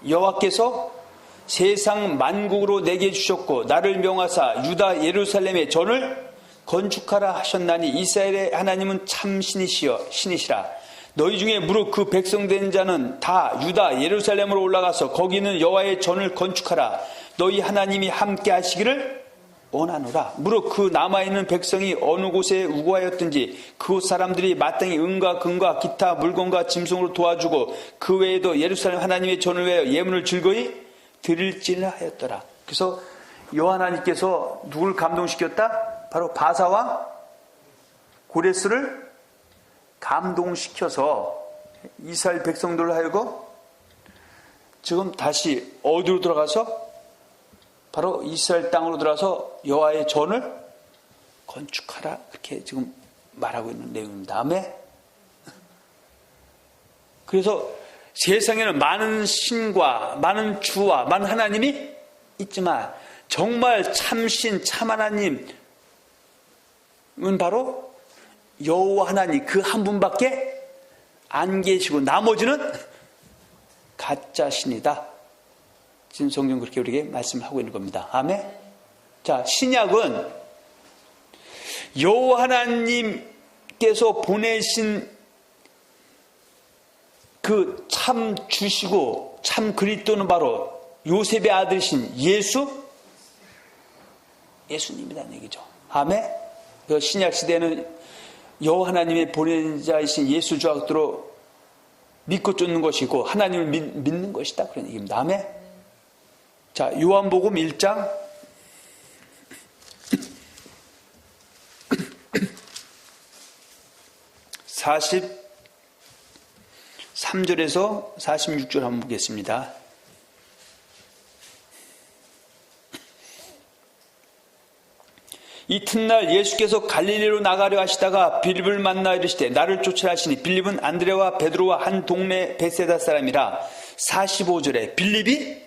여호와께서 세상 만국으로 내게 주셨고 나를 명하사 유다 예루살렘의 전을 건축하라 하셨나니 이스라엘의 하나님은 참 신이시라. 너희 중에 무릇 그 백성된 자는 다 유다 예루살렘으로 올라가서 거기는 여호와의 전을 건축하라. 너희 하나님이 함께 하시기를 원하노라. 무릇 그 남아있는 백성이 어느 곳에 우거하였든지 그곳 사람들이 마땅히 은과 금과 기타 물건과 짐승으로 도와주고 그 외에도 예루살렘 하나님의 전을 위하여 예물을 즐거이 드릴지라 하였더라. 그래서 여호와 하나님께서 누굴 감동시켰다? 바로 바사왕 고레스를 감동시켜서 이스라엘 백성들로 하여금 지금 다시 어디로 들어가서 바로 이스라엘 땅으로 들어가서 여호와의 전을 건축하라. 그렇게 지금 말하고 있는 내용입니다. 아멘. 그래서 세상에는 많은 신과 많은 주와 많은 하나님이 있지만 정말 참신 참 하나님은 바로 여호와 하나님 그 한 분밖에 안 계시고 나머지는 가짜 신이다. 지금 성경 그렇게 우리에게 말씀을 하고 있는 겁니다. 아멘. 자, 신약은 여호와 하나님께서 보내신 그 참 주시고 참 그리스도는 바로 요셉의 아들이신 예수님이라는 얘기죠. 아멘. 그 신약 시대는 여호와 하나님의 보낸 자이신 예수 주 앞으로 믿고 쫓는 것이고 하나님을 믿는 것이다. 그런 얘기입니다. 아멘. 자, 요한복음 1장 43절에서 46절 한번 보겠습니다. 이튿날 예수께서 갈릴리로 나가려 하시다가 빌립을 만나 이르시되 나를 쫓으라 하시니 빌립은 안드레와 베드로와 한 동네 베세다 사람이라. 45절에 빌립이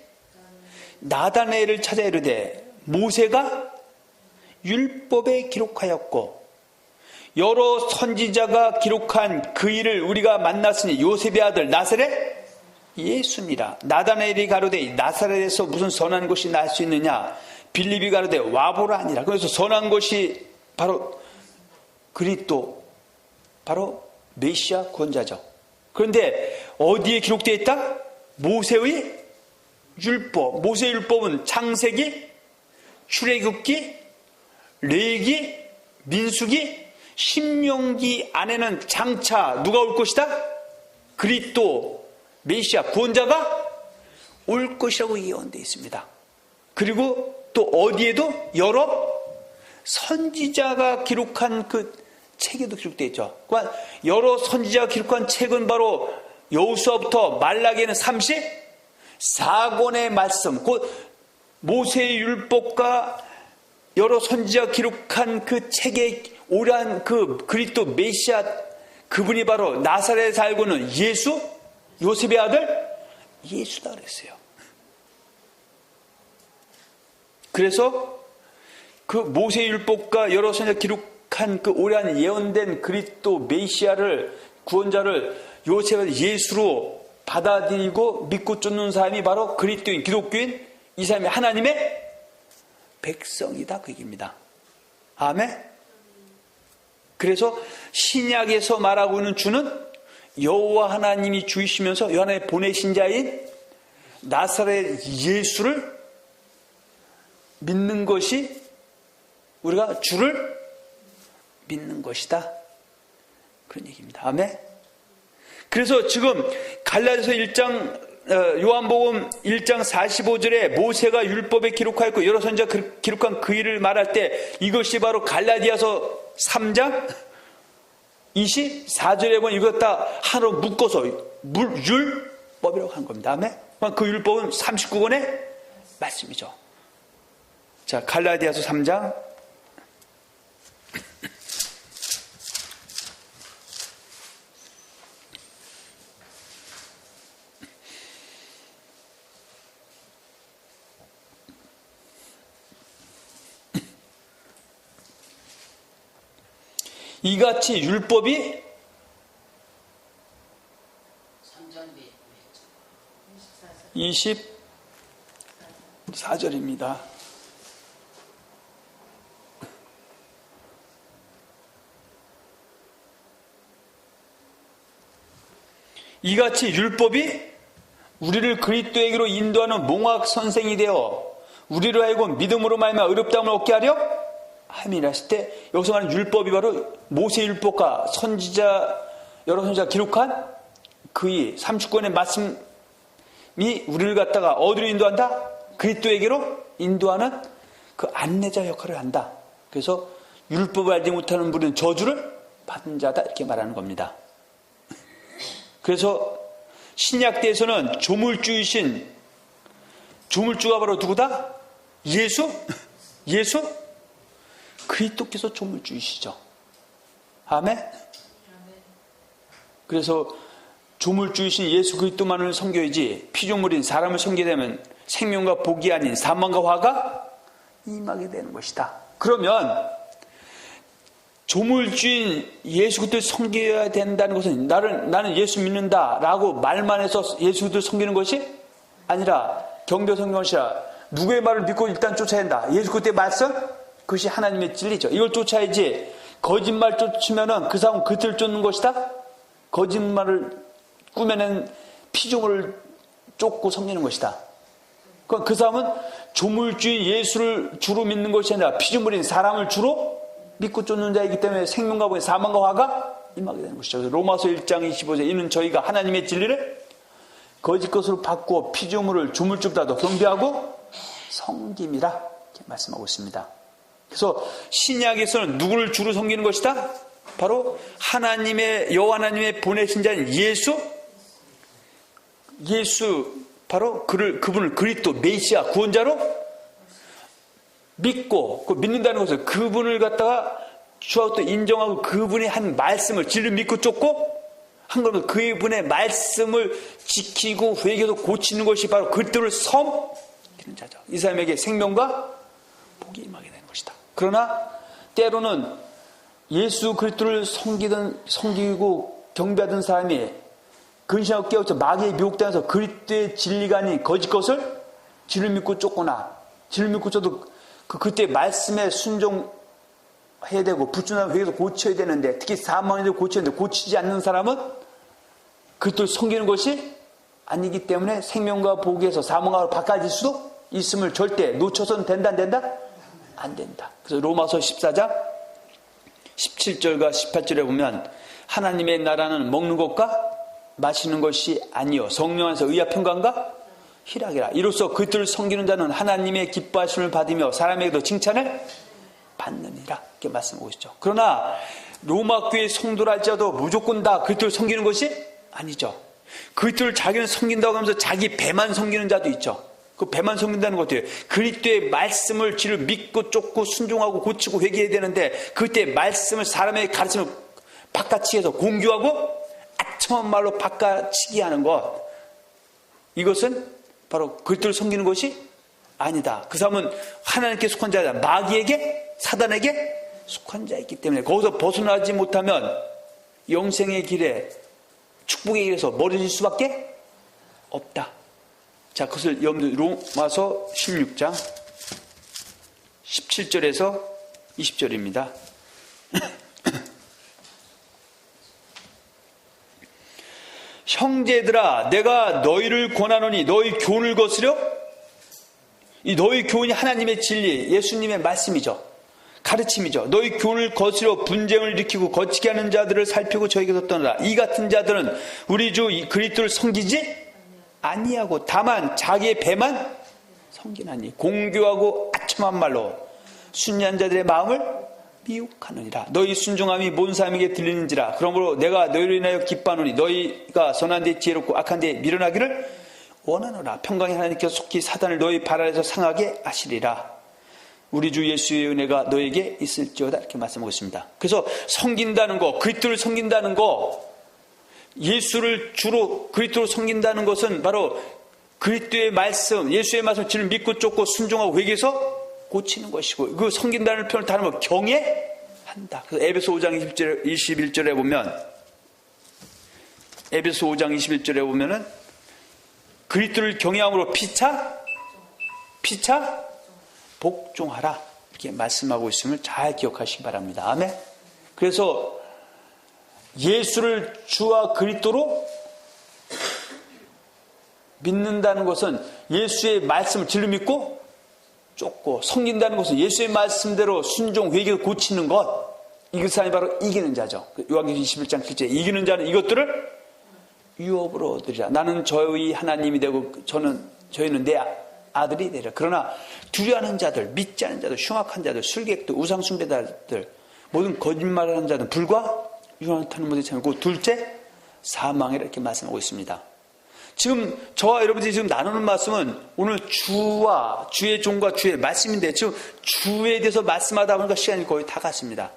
나다나엘을 찾아 이르되 모세가 율법에 기록하였고 여러 선지자가 기록한 그 일을 우리가 만났으니 요셉의 아들 나사렛 예수니라. 나다나엘이 가로되 나사렛에서 무슨 선한 것이 날 수 있느냐. 빌립이 가로되 와보라 하니라. 그래서 선한 것이 바로 그리스도, 바로 메시아 구원자죠. 그런데 어디에 기록되어 있다? 모세의 율법. 모세의 율법은 창세기, 출애굽기, 레위기, 민수기, 신명기 안에는 장차 누가 올 것이다? 그리스도, 메시아 구원자가 올 것이라고 예언되어 있습니다. 그리고 또 어디에도 여러 선지자가 기록한 그 책에도 기록되어 있죠. 그러니까 여러 선지자가 기록한 책은 바로 여호수아부터 말라기에는 34권의 말씀, 곧 모세의 율법과 여러 선지자가 기록한 그 책에 오란 그 그리스도 메시아, 그분이 바로 나사렛에 살고는 예수, 요셉의 아들 예수다 그랬어요. 그래서 그 모세의 율법과 여러 선지자가 기록한 그 오래한 예언된 그리스도 메시아를, 구원자를 요셉의 예수로 받아들이고 믿고 쫓는 사람이 바로 그리스도인, 기독교인, 이 사람이 하나님의 백성이다 그 얘기입니다. 아멘. 그래서 신약에서 말하고 있는 주는 여호와 하나님이 주이시면서 하나님의 보내신 자인 나사렛 예수를 믿는 것이, 우리가 주를 믿는 것이다 그런 얘기입니다. 아멘. 그래서 지금 갈라디아서 1장, 요한복음 1장 45절에 모세가 율법에 기록하였고 여러 선지자가 기록한 그 일을 말할 때 이것이 바로 갈라디아서 3장 24절에 보면 이것 다 하나로 묶어서 율법이라고 한 겁니다. 아멘. 그 율법은 39권의 말씀이죠. 자, 갈라디아서 3장 이같이 율법이 24절입니다. 이같이 율법이 우리를 그리스도에게로 인도하는 몽학 선생이 되어 우리로 하여금 믿음으로 말미암아 의롭다함을 얻게 하려 함이라 했을 때, 여기서 말하는 율법이 바로 모세 율법과 여러 선지자가 기록한 그의 30권의 말씀이 우리를 갖다가 어디로 인도한다? 그리스도에게로 인도하는 그 안내자 역할을 한다. 그래서 율법을 알지 못하는 분은 저주를 받은 자다, 이렇게 말하는 겁니다. 그래서 신약대에서는 조물주가 바로 누구다? 예수? 그리스도께서 조물주이시죠. 아멘? 그래서 조물주이신 예수 그리스도만을 섬겨야지, 피조물인 사람을 섬기게 되면 생명과 복이 아닌 사망과 화가 임하게 되는 것이다. 그러면 조물주인 예수 그리스도를 섬겨야 된다는 것은 나는 예수 믿는다라고 말만 해서 예수 그리스도를 섬기는 것이 아니라, 경배 성경시라 누구의 말을 믿고 일단 쫓아야 한다. 예수 그리스도의 말씀, 그것이 하나님의 진리죠. 이걸 쫓아야지. 거짓말 쫓으면은 그 사람은 그들을 쫓는 것이다. 거짓말을 꾸며낸 피조물을 쫓고 섬기는 것이다. 그 사람은 조물주인 예수를 주로 믿는 것이 아니라 피조물인 사람을 주로 믿고 쫓는 자이기 때문에 생명과 복이 사망과 화가 임하게 되는 것이죠. 로마서 1장 25절, 이는 저희가 하나님의 진리를 거짓 것으로 바꾸어 피조물을 조물주보다도 경배하고 섬김이라, 이렇게 말씀하고 있습니다. 그래서 신약에서는 누구를 주로 섬기는 것이다? 바로 여호와 하나님의 보내신 자인 예수, 바로 그분을 그리스도 메시아 구원자로 믿고, 그 믿는다는 것은 그분을 갖다가 주하고 또 인정하고 그분이 한 말씀을 진리를 믿고 쫓고 한 거는 그분의 말씀을 지키고 회개해서 고치는 것이 바로 그리스도를 섬기는 자죠. 이 사람에게 생명과 복이 임하게 되는 것이다. 그러나 때로는 예수 그리스도를 섬기고 경배하던 사람이 근심하고 깨우쳐 마귀의 미혹당해서 그리스도의 진리가 아닌 거짓 것을 진리를 믿고 쫓거나, 진리를 믿고 쫓도 그때 말씀에 순종해야 되고 부추나무 회개해서 고쳐야 되는데, 특히 사망에도 고쳐야 되는데 고치지 않는 사람은 그리스도를 섬기는 것이 아니기 때문에 생명과 복에서 사망으로 바꿔질 수도 있음을 절대 놓쳐서는 된다, 안 된다? 안 된다. 그래서 로마서 14장 17절과 18절에 보면, 하나님의 나라는 먹는 것과 마시는 것이 아니요 성령 안에서 의와 평강과 희락이라. 이로써 그들을 섬기는 자는 하나님의 기뻐하심을 받으며 사람에게도 칭찬을 받느니라, 이렇게 말씀하고 있죠. 그러나 로마 교회 성도라 할지라도 무조건 다 그들을 섬기는 것이 아니죠. 그들을 자기는 섬긴다고 하면서 자기 배만 섬기는 자도 있죠. 그 배만 섬긴다는 것 같아요. 그리스도의 말씀을 지를 믿고 쫓고 순종하고 고치고 회개해야 되는데, 그때 말씀을 사람의 가르침을 바꿔치기 해서 공교하고 아첨한 말로 바꿔치기 하는 것, 이것은 바로 그리스도를 섬기는 것이 아니다. 그 사람은 하나님께 속한 자다. 마귀에게, 사단에게 속한 자이기 때문에 거기서 벗어나지 못하면 영생의 길에, 축복의 길에서 멀어질 수밖에 없다. 자, 그것을 로마서 16장 17절에서 20절입니다. 형제들아, 내가 너희를 권하노니 너희 교훈을 거스려. 이 너희 교훈이 하나님의 진리, 예수님의 말씀이죠. 가르침이죠. 너희 교훈을 거스려 분쟁을 일으키고 거치게 하는 자들을 살피고 저에게서 떠나라. 이 같은 자들은 우리 주 그리스도를 섬기지 아니하고 다만 자기의 배만 섬기나니 공교하고 아첨한 말로 순리한 자들의 마음을 미혹하느니라. 너희 순종함이 모든 사람에게 들리는지라. 그러므로 내가 너희를 인하여 기뻐하노니 너희가 선한 데 지혜롭고 악한 데 밀어나기를 원하노라. 평강의 하나님께서 속히 사단을 너희 발 아래에서 상하게 하시리라. 우리 주 예수의 은혜가 너에게 있을지어다, 이렇게 말씀하고 있습니다. 그래서 섬긴다는 거, 그리스도를 섬긴다는 거, 예수를 주로 그리스도로 섬긴다는 것은 바로 그리스도의 말씀, 예수의 말씀을 진을 믿고 쫓고 순종하고 회개해서 고치는 것이고, 그 섬긴다는 표현을 다르면 경외한다는 한다. 그래서 에베소 5장 21절에 보면, 에베소 5장 21절에 보면은 그리스도를 경외함으로 피차 복종하라 이렇게 말씀하고 있음을 잘 기억하시기 바랍니다. 아멘. 그래서 예수를 주와 그리스도로 믿는다는 것은 예수의 말씀을 진리 믿고 쫓고, 섬긴다는 것은 예수의 말씀대로 순종, 회개, 고치는 것, 이그 사람이 바로 이기는 자죠. 요한계시록 21장 7절에 이기는 자는 이것들을 유업으로 얻으리라. 나는 저희 하나님이 되고 저희는 내 아들이 되리라. 그러나 두려워하는 자들, 믿지 않는 자들, 흉악한 자들, 술객들, 우상숭배자들, 모든 거짓말하는 자들은 불과 유언타는 못에 참고 둘째 사망이라 이렇게 말씀하고 있습니다. 지금 저와 여러분들이 지금 나누는 말씀은 오늘 주와 주의 종과 주의 말씀인데, 지금 주에 대해서 말씀하다 보니까 시간이 거의 다 갔습니다.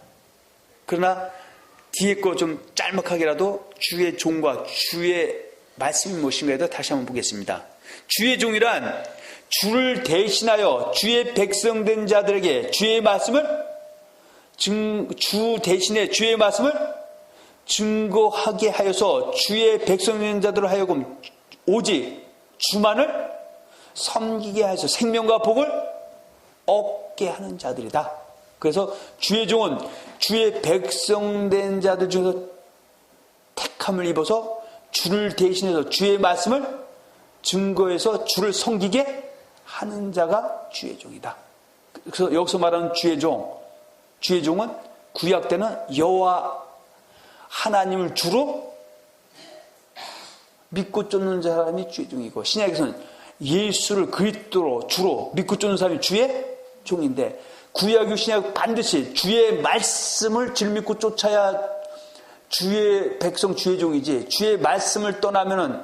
그러나 뒤에 거 좀 짤막하게라도 주의 종과 주의 말씀이 무엇인가에 대해서 다시 한번 보겠습니다. 주의 종이란 주를 대신하여 주의 백성된 자들에게 주의 말씀을 주 대신에 주의 말씀을 증거하게 하여서 주의 백성된 자들을 하여금 오직 주만을 섬기게 하여서 생명과 복을 얻게 하는 자들이다. 그래서 주의 종은 주의 백성된 자들 중에서 택함을 입어서 주를 대신해서 주의 말씀을 증거해서 주를 섬기게 하는 자가 주의 종이다. 그래서 여기서 말하는 주의 종은 구약 때는 여호와 하나님을 주로 믿고 쫓는 사람이 주의 종이고, 신약에서는 예수를 그리스도로 주로 믿고 쫓는 사람이 주의 종인데, 구약과 신약 반드시 주의 말씀을 질믿고 쫓아야 주의 백성, 주의 종이지, 주의 말씀을 떠나면은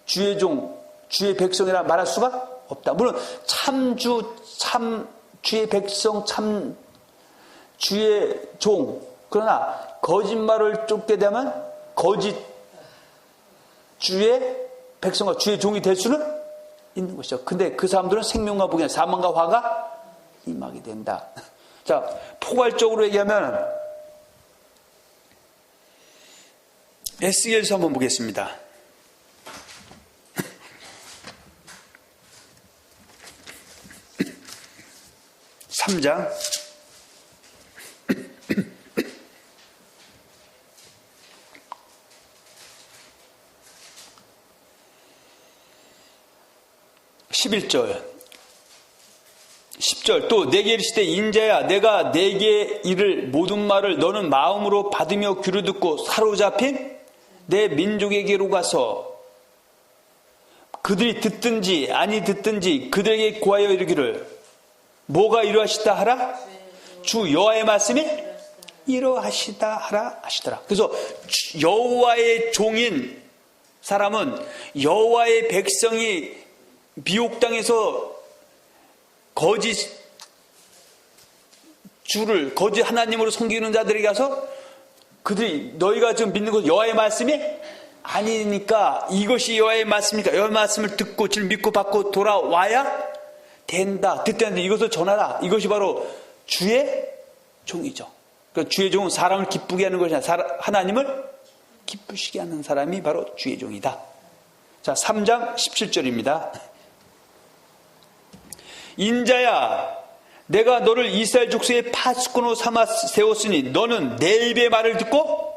주의 종, 주의 백성이라 말할 수가 없다. 물론 주의 백성, 참 주의 종, 그러나 거짓말을 쫓게 되면 거짓 주의 백성과 주의 종이 될 수는 있는 것이죠. 근데 그 사람들은 생명과 복이나 사망과 화가 임하게 된다. 자, 포괄적으로 얘기하면 에스겔서 한번 보겠습니다. 3장 11절 10절 또 내게 이르시되 인자야 내가 내게 이를 모든 말을 너는 마음으로 받으며 귀로 듣고 사로잡힌 내 민족에게로 가서 그들이 듣든지 아니 듣든지 그들에게 구하여 이르기를 뭐가 이러하시다 하라? 주 여호와의 말씀이 이러하시다 하라 하시더라. 그래서 여호와의 종인 사람은 여호와의 백성이 미혹 당해서 거짓 하나님으로 섬기는 자들에게 가서 그들이 너희가 지금 믿는 것 여호와의 말씀이 아니니까 이것이 여호와의 말씀이니까 여호와의 말씀을 듣고 지금 믿고 받고 돌아와야 된다. 듣다는데 이것을 전하라. 이것이 바로 주의 종이죠. 그러니까 주의 종은 사람을 기쁘게 하는 것이 아니라 하나님을 기쁘시게 하는 사람이 바로 주의 종이다. 자, 3장 17절입니다. 인자야 내가 너를 이스라엘 족속의 파수꾼으로 삼아 세웠으니 너는 내 입의 말을 듣고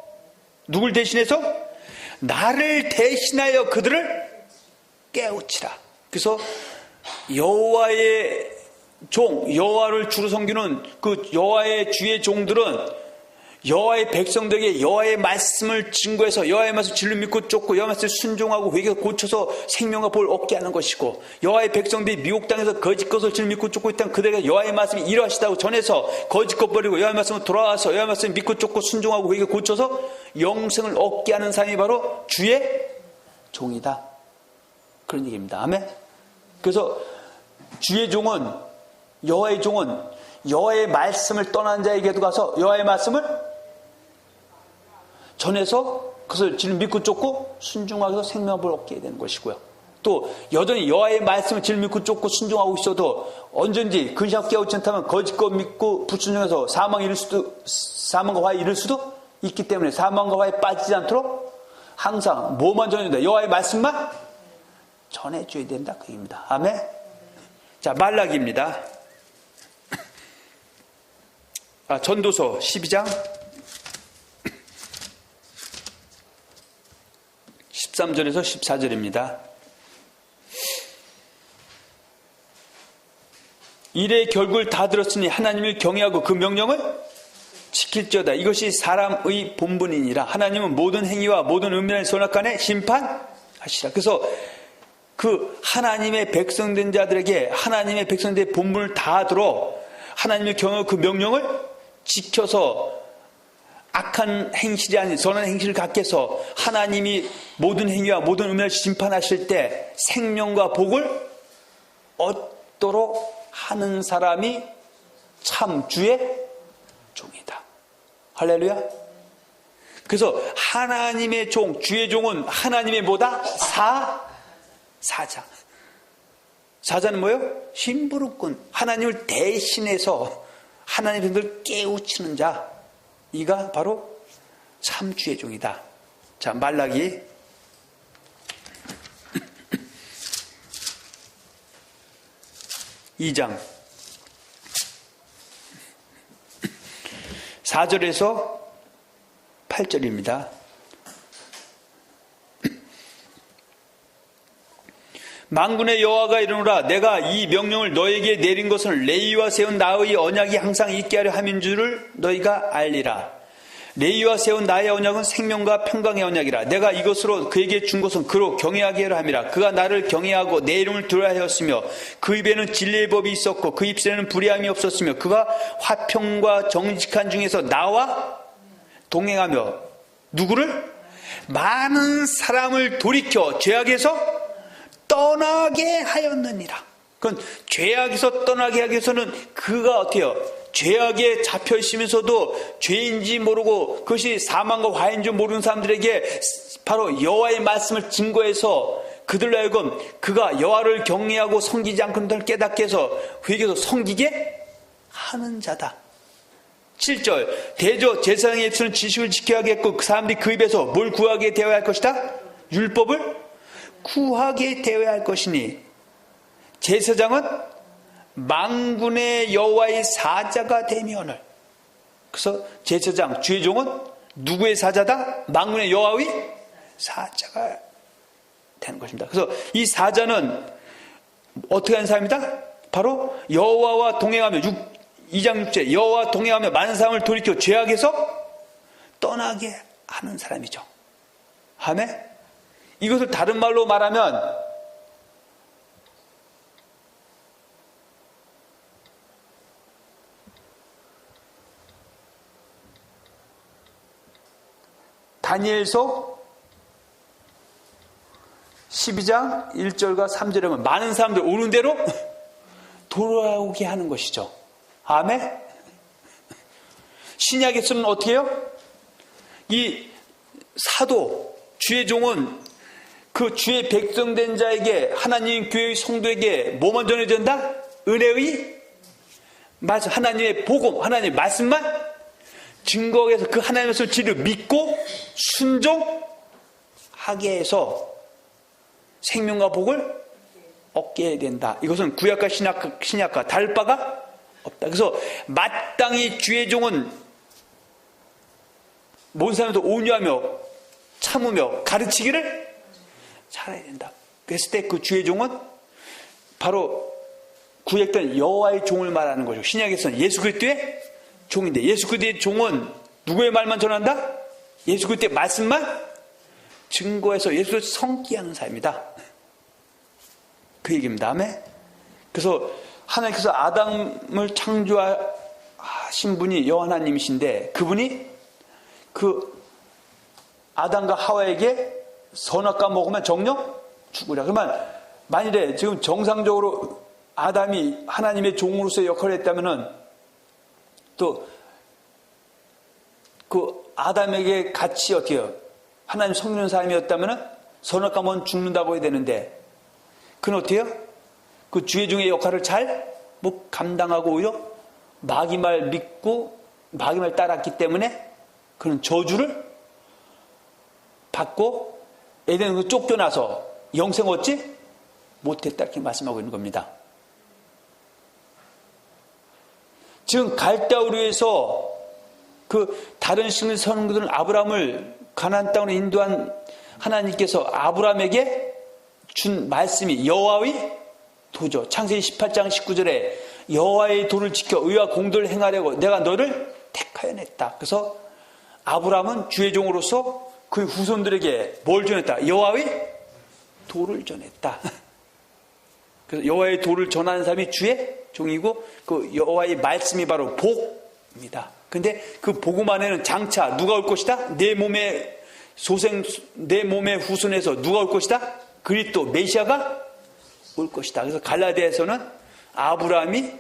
누굴 대신해서? 나를 대신하여 그들을 깨우치라. 그래서 여호와의 종, 여호와를 주로 섬기는 그 여호와의 주의 종들은 여호와의 백성들에게 여호와의 말씀을 증거해서 여호와의 말씀을 진리 믿고 쫓고 여호와의 말씀을 순종하고 회개해서 고쳐서 생명과 복을 얻게 하는 것이고, 여호와의 백성들이 미혹당해서 거짓 것을 진리 믿고 쫓고 있다면 그들에게 여호와의 말씀이 이러하시다고 전해서 거짓 것 버리고 여호와의 말씀으로 돌아와서 여호와의 말씀을 믿고 쫓고 순종하고 회개 고쳐서 영생을 얻게 하는 사람이 바로 주의 종이다. 그런 얘기입니다. 아멘. 그래서 주의 종은 여호와의 말씀을 떠난 자에게도 가서 여호와의 말씀을 전해서 그것을 지금 믿고 쫓고 순종하게 해서 생명을 얻게 되는 것이고요. 또 여전히 여호와의 말씀을 질믿고 쫓고 순종하고 있어도 언젠지 근시하고 깨우치 않다면 거짓 것 믿고 불순종해서 사망과 화에 이를 수도 있기 때문에 사망과 화에 빠지지 않도록 항상 뭐만 전해야 된다? 여호와의 말씀만 전해줘야 된다. 그 얘기입니다. 아멘. 자, 말라기입니다. 전도서 12장 13절에서 14절입니다. 일의 결국을 다 들었으니 하나님을 경외하고 그 명령을 지킬지어다. 이것이 사람의 본분이니라. 하나님은 모든 행위와 모든 은밀한 선악간에 심판하시라. 그래서 그 하나님의 백성된 자들에게 하나님의 백성들의 본분을 다 들어 하나님을 경외하고 그 명령을 지켜서 악한 행실이 아닌 선한 행실을 갖게 해서 하나님이 모든 행위와 모든 은밀을 심판하실 때 생명과 복을 얻도록 하는 사람이 참 주의 종이다. 할렐루야. 그래서 하나님의 종, 주의 종은 하나님의 뭐다? 사자. 사자는 뭐예요? 심부름꾼. 하나님을 대신해서 하나님의 백성들을 깨우치는 자. 이가 바로 참 주의 종이다. 자, 말라기 2장 4절에서 8절입니다. 만군의 여호와가 이르노라. 내가 이 명령을 너에게 내린 것은 레위와 세운 나의 언약이 항상 있게 하려 함인 줄을 너희가 알리라. 레위와 세운 나의 언약은 생명과 평강의 언약이라. 내가 이것으로 그에게 준 것은 그로 경외하게 하려 함이라. 그가 나를 경외하고 내 이름을 두라 하였으며 그 입에는 진리의 법이 있었고 그 입술에는 불의함이 없었으며 그가 화평과 정직한 중에서 나와 동행하며 누구를? 많은 사람을 돌이켜 죄악에서 떠나게 하였느니라. 그건 죄악에서 떠나게 하기 위해서는 그가 어떻게 해요? 죄악에 잡혀 있으면서도 죄인지 모르고 그것이 사망과 화인 줄 모르는 사람들에게 바로 여호와의 말씀을 증거해서 그들로 하여금 그가 여호와를 경외하고 섬기지 않고 있는 깨닫게 해서 회개해서 섬기게 하는 자다. 7절 대저 제사장의 입술은 지식을 지켜야 하겠고 그 사람들이 그 입에서 뭘 구하게 되어야 할 것이다? 율법을 구하게 되어야 할 것이니 제사장은 만군의 여호와의 사자가 되면을. 그래서 제사장 주의 종은 누구의 사자다? 만군의 여호와의 사자가 되는 것입니다. 그래서 이 사자는 어떻게 하는 사람이다? 바로 여호와와 동행하며 2장 6절 여호와와 동행하며 많은 사람을 돌이켜 죄악에서 떠나게 하는 사람이죠. 아멘. 이것을 다른 말로 말하면 다니엘서 12장 1절과 3절에 보면 많은 사람들 오는 대로 돌아오게 하는 것이죠. 아멘. 신약에서는 어떻게 해요? 이 사도 주의 종은 그 주의 백성된 자에게 하나님 교회의 성도에게 뭐만 전해야 된다? 은혜의 말씀, 하나님의 복음, 하나님의 말씀만 증거해서 그 하나님의 말씀을 진리로 믿고 순종하게 해서 생명과 복을 얻게 된다. 이것은 구약과 신약과 다를 바가 없다. 그래서 마땅히 주의 종은 모든 사람도 온유하며 참으며 가르치기를 잘해야 된다. 그랬을 때 그 주의 종은 바로 구약된 여호와의 종을 말하는 거죠. 신약에서는 예수 그리스도의 종인데 예수 그리스도의 종은 누구의 말만 전한다? 예수 그리스도의 말씀만 증거해서 예수를 섬기하는 사람이다. 그 얘기입니다. 아멘. 그래서 하나님께서 아담을 창조하신 분이 여호와 하나님이신데 그분이 그 아담과 하와에게 선악과 먹으면 정령 죽으라. 그러면 만일에 지금 정상적으로 아담이 하나님의 종으로서의 역할을 했다면은 또 그 아담에게 같이 어떻게 해요? 하나님 섬기는 사람이었다면은 선악과 먹으면 죽는다고 해야 되는데 그는 어때요? 그 주의 종의 역할을 잘 감당하고 오히려 마귀 말 믿고 마귀 말 따랐기 때문에 그는 저주를 받고 에덴에서 쫓겨나서 영생 얻지 못했다 이렇게 말씀하고 있는 겁니다. 지금 갈대우르에서 그 다른 신을 선구들 아브라함을 가나안 땅으로 인도한 하나님께서 아브라함에게 준 말씀이 여호와의 도죠. 창세기 18장 19절에 여호와의 도를 지켜 의와 공도를 행하려고 내가 너를 택하여 냈다. 그래서 아브라함은 주의 종으로서 그 후손들에게 뭘 전했다? 여호와의 도를 전했다. 그래서 여호와의 도를 전하는 사람이 주의 종이고 그 여호와의 말씀이 바로 복입니다. 근데 그 복음 안에는 장차 누가 올 것이다? 내 몸의 후손에서 누가 올 것이다? 그리스도 메시아가 올 것이다. 그래서 갈라디아에서는 아브라함이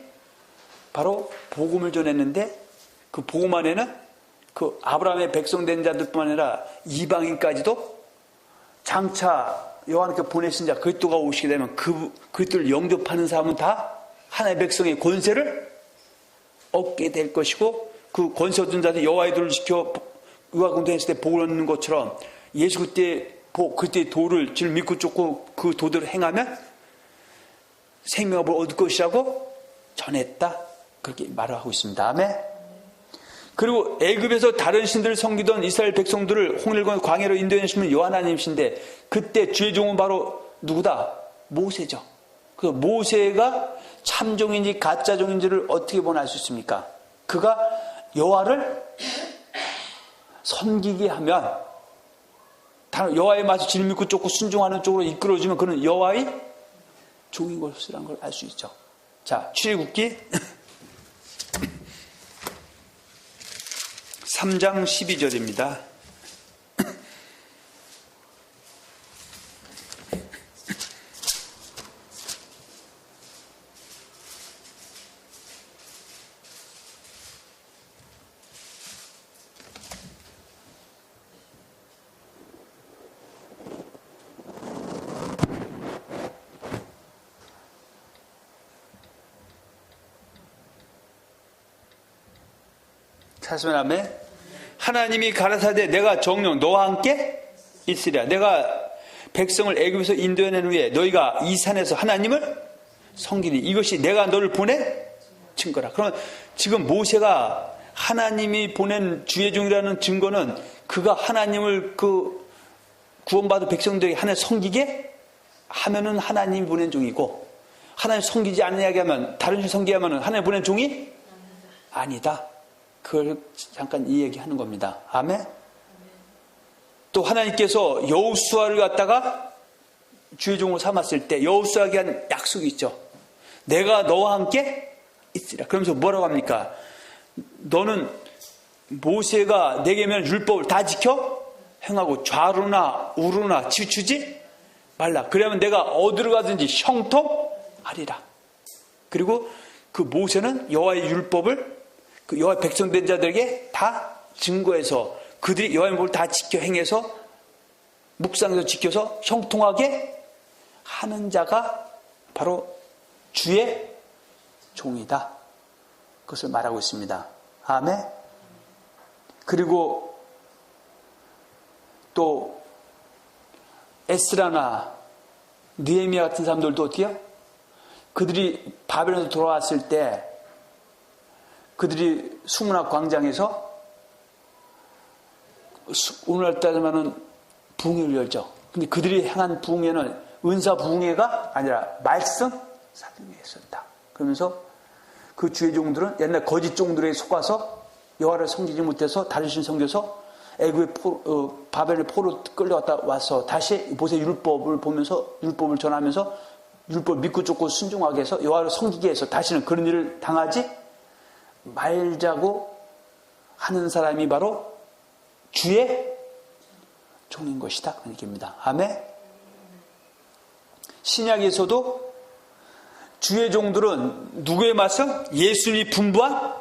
바로 복음을 전했는데 그 복음 안에는 그 아브라함의 백성된 자들뿐만 아니라 이방인까지도 장차 여호와께 보내신 자 그리스도가 오시게 되면 그리스도를 영접하는 사람은 다 하나님의 백성의 권세를 얻게 될 것이고 그 권세 얻은 자들이 여호와의 도를 지켜 의와 공동했을 때 복을 얻는 것처럼 예수 그때의 도를 지금 믿고 쫓고 그 도들을 행하면 생명을 얻을 것이라고 전했다. 그렇게 말을 하고 있습니다. 아멘. 그리고 애굽에서 다른 신들을 섬기던 이스라엘 백성들을 홍해를 건너 광야로 인도해 주시는 여호와 하나님이신데 그때 주의 종은 바로 누구다? 모세죠. 그래서 모세가 참종인지 가짜 종인지를 어떻게 보나 알 수 있습니까? 그가 여호와를 섬기게 하면 여호와의 말씀 질 믿고 쫓고 순종하는 쪽으로 이끌어주면 그는 여호와의 종인 것이라는 걸 알 수 있죠. 자, 출애굽기 3장 12절입니다. 찾으면 아멘. 하나님이 가라사대 내가 정녕 너와 함께 있으리라. 내가 백성을 애굽에서 인도해낸 후에 너희가 이 산에서 하나님을 섬기니 이것이 내가 너를 보낸 증거라. 그러면 지금 모세가 하나님이 보낸 주의 종이라는 증거는 그가 하나님을 구원받은 백성들에게 하나님 섬기게 하면은 하나님이 보낸 종이고 하나님 섬기지 않느냐게 하면 다른 신 섬기게 하면은 하나님 보낸 종이 아니다. 그걸 잠깐 이 얘기하는 겁니다. 아멘. 또 하나님께서 여호수아를 갖다가 주의 종으로 삼았을 때 여호수아에게 한 약속이 있죠. 내가 너와 함께 있으리라. 그러면서 뭐라고 합니까? 너는 모세가 내게 면 율법을 다 지켜 행하고 좌로나 우로나 치우치지 말라. 그러면 내가 어디로 가든지 형통하리라. 그리고 그 모세는 여호와의 율법을 그 여호와의 백성된 자들에게 다 증거해서 그들이 여호와의 율법을 다 지켜 행해서 묵상해서 지켜서 형통하게 하는 자가 바로 주의 종이다. 그것을 말하고 있습니다. 아멘. 그리고 또 에스라나 느헤미야 같은 사람들도 어때요? 그들이 바벨론에서 돌아왔을 때 그들이 수문학 광장에서 오늘날 따지면은 부흥회를 열죠. 근데 그들이 행한 부흥회는 은사 부흥회가 아니라 말씀 사경회였었다. 그러면서 그 주의 종들은 옛날 거짓 종들에 속아서 여호와를 섬기지 못해서 다른 신 섬겨서 애굽의 바벨의 포로 끌려갔다 와서 다시 모세 율법을 보면서 율법을 전하면서 율법 믿고 쫓고 순종하게 해서 여호와를 섬기게 해서 다시는 그런 일을 당하지 말자고 하는 사람이 바로 주의 종인 것이다. 그런 얘기입니다. 아멘. 신약에서도 주의 종들은 누구의 말씀? 예수님이 분부한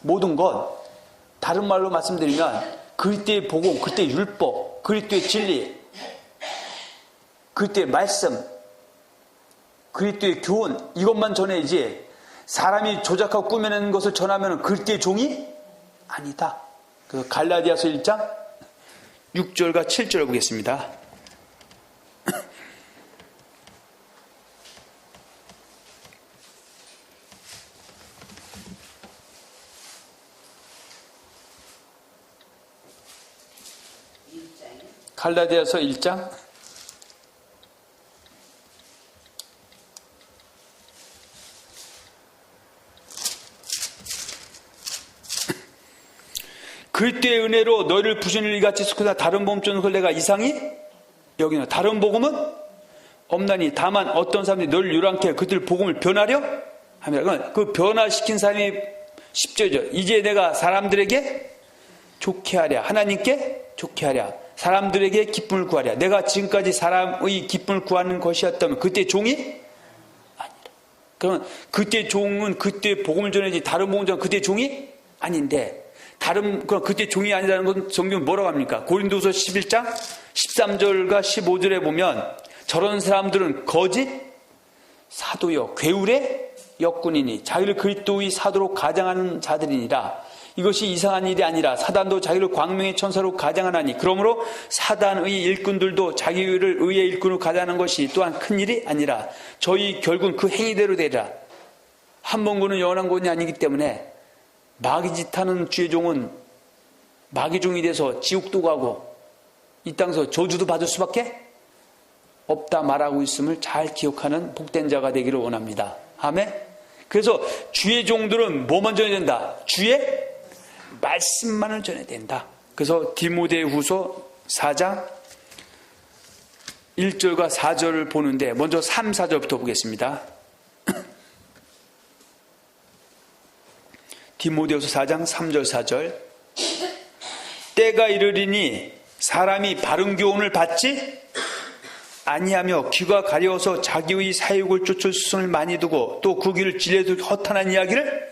모든 것. 다른 말로 말씀드리면 그리스도의 복음, 그리스도의 율법, 그리스도의 진리, 그리스도의 말씀 그리스도의 교훈 이것만 전해야지 사람이 조작하고 꾸며낸 것을 전하면 그리스도의 종이 아니다. 그래서 갈라디아서 1장 6절과 7절을 보겠습니다. 갈라디아서 1장 그리스도의 은혜로 너희를 부신 일 같이 속하나 다른 복음 전한 걸 내가 이상히 여기는 다른 복음은 없나니 다만 어떤 사람들이 너를 요란케 하여 그들 복음을 변하려 하며 그 변화시킨 사람이 10절이죠. 이제 내가 사람들에게 좋게 하랴 하나님께 좋게 하랴 사람들에게 기쁨을 구하랴. 내가 지금까지 사람의 기쁨을 구하는 것이었다면 그때 종이 아니라. 그러면 그때 종은 그때 복음을 전해야지 다른 복음을 전하면 그때 종이 아닌데 그럼 그때 종이 아니라는 건 성경은 뭐라고 합니까? 고린도서 11장 13절과 15절에 보면 저런 사람들은 거짓 사도요 괴울의 역군이니 자기를 그리스도의 사도로 가장하는 자들이니라. 이것이 이상한 일이 아니라 사단도 자기를 광명의 천사로 가장하나니 그러므로 사단의 일꾼들도 자기를 의의 일꾼으로 가장하는 것이 또한 큰 일이 아니라 저희 결국은 그 행위대로 되리라. 한 번 구는 영원한 구원이 아니기 때문에 마귀짓하는 주의 종은 마귀종이 돼서 지옥도 가고 이 땅에서 저주도 받을 수밖에 없다 말하고 있음을 잘 기억하는 복된 자가 되기를 원합니다. 아멘. 그래서 주의 종들은 뭐만 전해야 된다? 주의 말씀만을 전해야 된다. 그래서 디모데후서 4장 1절과 4절을 보는데 먼저 3, 4절부터 보겠습니다. 디모데후서 4장 3절 4절 때가 이르리니 사람이 바른 교훈을 받지 아니하며 귀가 가려워서 자기의 사욕을 쫓을 수순을 많이 두고 또 그 길을 진리에서 허탄한 이야기를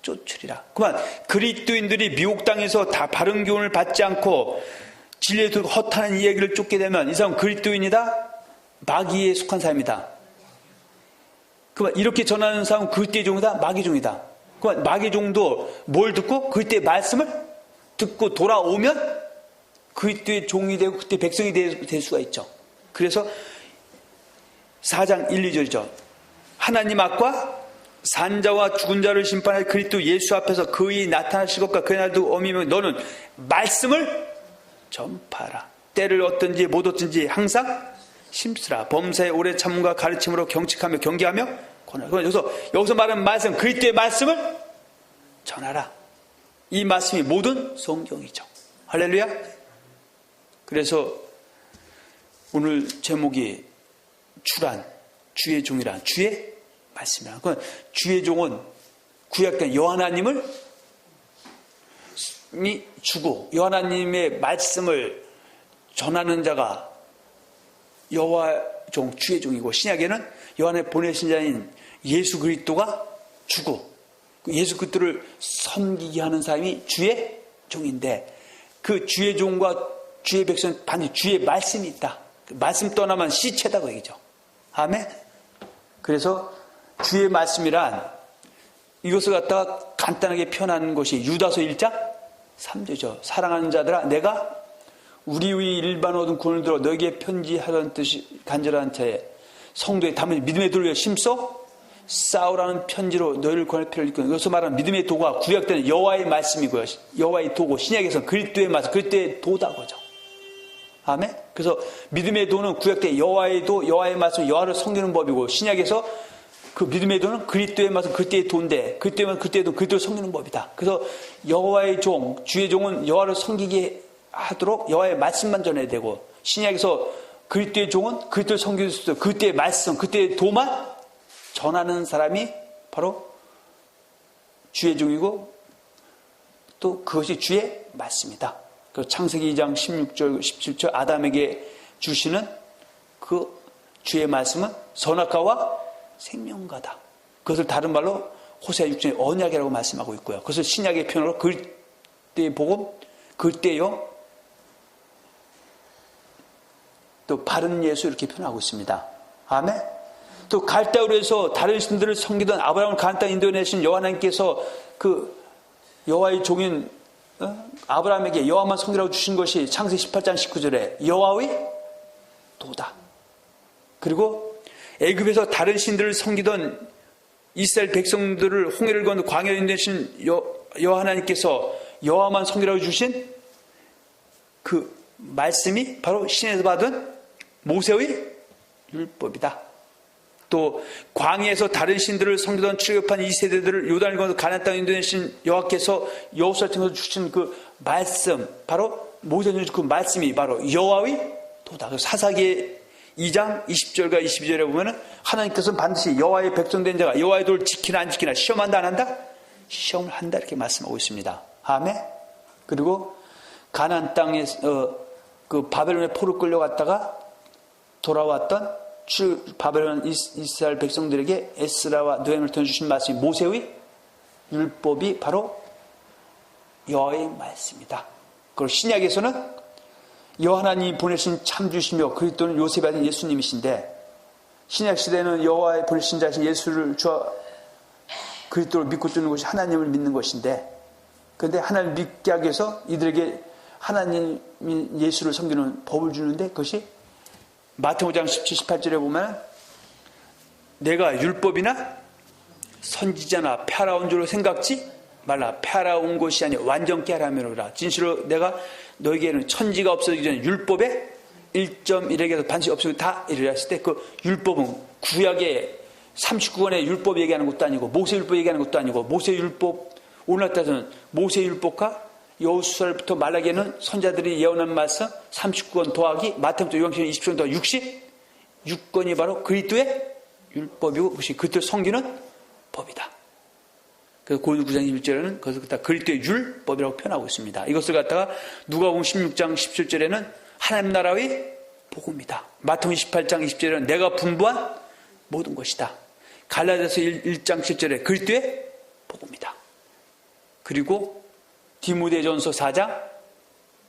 쫓으리라. 그만 그리스도인들이 미혹 땅에서 다 바른 교훈을 받지 않고 진리에서 허탄한 이야기를 쫓게 되면 이 사람은 그리스도인이다 마귀에 속한 사람이다. 그만 이렇게 전하는 사람은 그리스도의 종이다 마귀 종이다. 그만 마귀 종도 뭘 듣고 그리스도의 말씀을 듣고 돌아오면 그리스도의 종이 되고 그때 백성이 될 수가 있죠. 그래서 4장 1, 2절이죠. 하나님 앞과 산자와 죽은 자를 심판할 그리스도 예수 앞에서 그의 나타나실 것과 그의 날도 어미며 너는 말씀을 전파하라. 때를 얻든지 못 얻든지 항상 심쓰라. 범사의 오래 참음과 가르침으로 경칙하며 경계하며 권하라. 여기서 말하는 말씀 그리스도의 말씀을 전하라. 이 말씀이 모든 성경이죠. 할렐루야. 그래서 오늘 제목이 주란 주의 종이란 주의 말씀이라. 그러니까 주의 종은 구약된 여호와님을 주고 여호와님의 말씀을 전하는 자가 여호와 종 주의 종이고 신약에는 여호와의 보내신 자인 예수 그리스도가 주고 예수 그리스도를 섬기게 하는 사람이 주의 종인데 그 주의 종과 주의 백성은 반드시 주의 말씀이 있다. 말씀 떠나면 시체다 그 얘기죠. 아멘. 그래서 주의 말씀이란 이것을 갖다가 간단하게 표현하는 것이 유다서 1장 3절이죠. 사랑하는 자들아 내가 우리의 일반 얻은 구원을 들어 너에게 편지하던 뜻이 간절한 채 성도의 담은 믿음의 돌을 심써 싸우라는 편지로 너희를 권할 필요를 있고 여기서 말하는 믿음의 도가 구약되는 여호와의 말씀이고요. 여호와의 도고 신약에서는 그리스도의 말씀 그리스도의 도다 거죠. 아멘. 그래서 믿음의 도는 구약때 여호와의 도, 여호와의 말씀, 여호와를 섬기는 법이고 신약에서 그 믿음의 도는 그리스도의 말씀, 그리스도의 도인데 그리스도의 말씀, 그리스도의 도, 그리스도를 섬기는 법이다. 그래서 여호와의 종, 주의 종은 여호와를 섬기게 하도록 여호와의 말씀만 전해야 되고 신약에서 그리스도의 종은 그리스도를 섬길 수 있도록 그리스도의 말씀, 그리스도의 도만 전하는 사람이 바로 주의 종이고 또 그것이 주의 말씀이다. 그 창세기 2장 16절 17절 아담에게 주시는 그 주의 말씀은 선악과와 생명과다. 그것을 다른 말로 호세아 6장의 언약이라고 말씀하고 있고요. 그것을 신약의 표현으로 그때의 복음, 그때요 또 바른 예수 이렇게 표현하고 있습니다. 아멘. 또 갈대우르에서 다른 신들을 섬기던 아브라함을 가나안 땅에 인도해내신 여호와 하나님께서 그 여호와의 종인 아브라함에게 여호와만 섬기라고 주신 것이 창세기 18장 19절에 여호와의 도다. 그리고 애굽에서 다른 신들을 섬기던 이스라엘 백성들을 홍해를 건너 광야에 인도하신 여호와 하나님께서 여호와만 섬기라고 주신 그 말씀이 바로 신에서 받은 모세의 율법이다. 또 광야에서 다른 신들을 섬기던 출애굽한 이 세대들을 요단을 건너 가나안 땅에 인도하신 여호와께서 여호수아를 통해서 주신 그 말씀, 바로 모세가 주신 그 말씀이 바로 여호와의 도다. 사사기 2장 20절과 22절에 보면은 하나님께서는 반드시 여호와의 백성된 자가 여호와의 도를 지키나 안 지키나 시험한다 안 한다? 시험을 한다 이렇게 말씀하고 있습니다. 아멘. 그리고 가나안 땅에서 그 바벨론의 포로 끌려갔다가 돌아왔던 바벨론 이스라엘 백성들에게 에스라와 느헤미야를 통해 주신 말씀이 모세의 율법이 바로 여호와의 말씀이다. 그리고 신약에서는 여호와 하나님이 보내신 참주시며 그리스도는 요셉이 아닌 예수님이신데, 신약 시대는 여호와의 보내신 자신 예수를 주와 그리스도를 믿고 주는 것이 하나님을 믿는 것인데, 그런데 하나님을 믿게 하기 위해서 이들에게 하나님 예수를 섬기는 법을 주는데, 그것이 마태복음 5장 17, 18절에 보면 내가 율법이나 선지자나 폐하라온 줄로 생각지 말라. 폐하라온 것이 아니 완전케 하라며라. 진실로 내가 너에게는 천지가 없어지기 전에 율법의 1.1에게서 반드시 없어지고 다 이르라 했을 때, 그 율법은 구약의 39권의 율법 얘기하는 것도 아니고 모세 율법 얘기하는 것도 아니고, 모세 율법 오늘날 따서는 모세 율법과 여호수아부터 말라기에는 선자들이 예언한 말씀 39권 더하기 마태복음 요한복음 20권 더하기 66권이 바로 그리스도의 율법이고, 그것이 그리스도를 섬기는 법이다. 그래서 고린도 9장 21절에는 그것을 갖다 그리스도의 율법이라고 표현하고 있습니다. 이것을 갖다가 누가복음 16장 17절에는 하나님 나라의 복음이다. 마태복음 28장 20절에는 내가 분부한 모든 것이다. 갈라디아서 1장 7절에 그리스도의 복음이다. 그리고 디모데전서 4장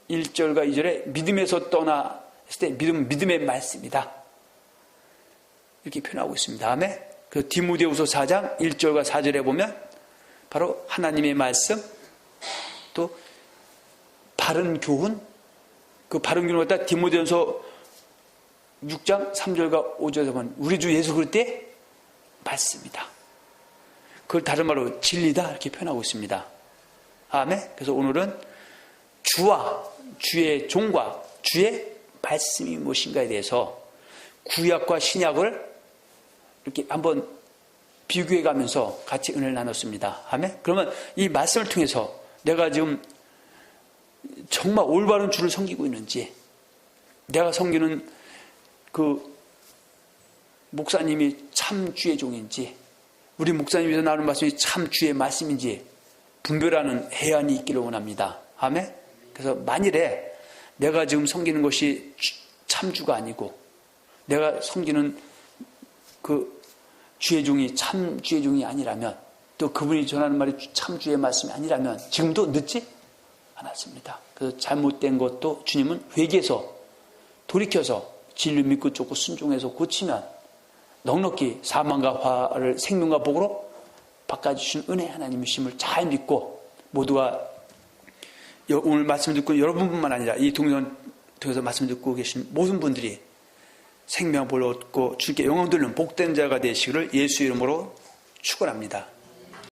1절과 2절에 믿음에서 떠났을 때 믿음의 말씀이다. 이렇게 표현하고 있습니다. 다음에 그 디모데후서 4장 1절과 4절에 보면 바로 하나님의 말씀, 또 바른 교훈, 그 바른 교훈을 갖다 디모데전서 6장 3절과 5절에 보면 우리 주 예수 그리스도의 말씀이다. 그걸 다른 말로 진리다 이렇게 표현하고 있습니다. 아멘. 그래서 오늘은 주와 주의 종과 주의 말씀이 무엇인가에 대해서 구약과 신약을 이렇게 한번 비교해 가면서 같이 은혜를 나눴습니다. 아멘. 그러면 이 말씀을 통해서 내가 지금 정말 올바른 주를 섬기고 있는지, 내가 섬기는 그 목사님이 참 주의 종인지, 우리 목사님에서 나오는 말씀이 참 주의 말씀인지 분별하는 해안이 있기를 원합니다. 아멘. 그래서 만일에 내가 지금 섬기는 것이 참주가 아니고 내가 섬기는 그 주의 종이 참 주의 종이 아니라면, 또 그분이 전하는 말이 참 주의 말씀이 아니라면 지금도 늦지 않았습니다. 그래서 잘못된 것도 주님은 회개해서 돌이켜서 진리 믿고 쫓고 순종해서 고치면 넉넉히 사망과 화를 생명과 복으로 바꿔주신 은혜 하나님이심을 잘 믿고, 모두가 오늘 말씀 듣고 여러분뿐만 아니라 이 동영상 통해서 말씀 듣고 계신 모든 분들이 생명을 얻고 주께 영광 돌리는 복된 자가 되시기를 예수 이름으로 축원합니다.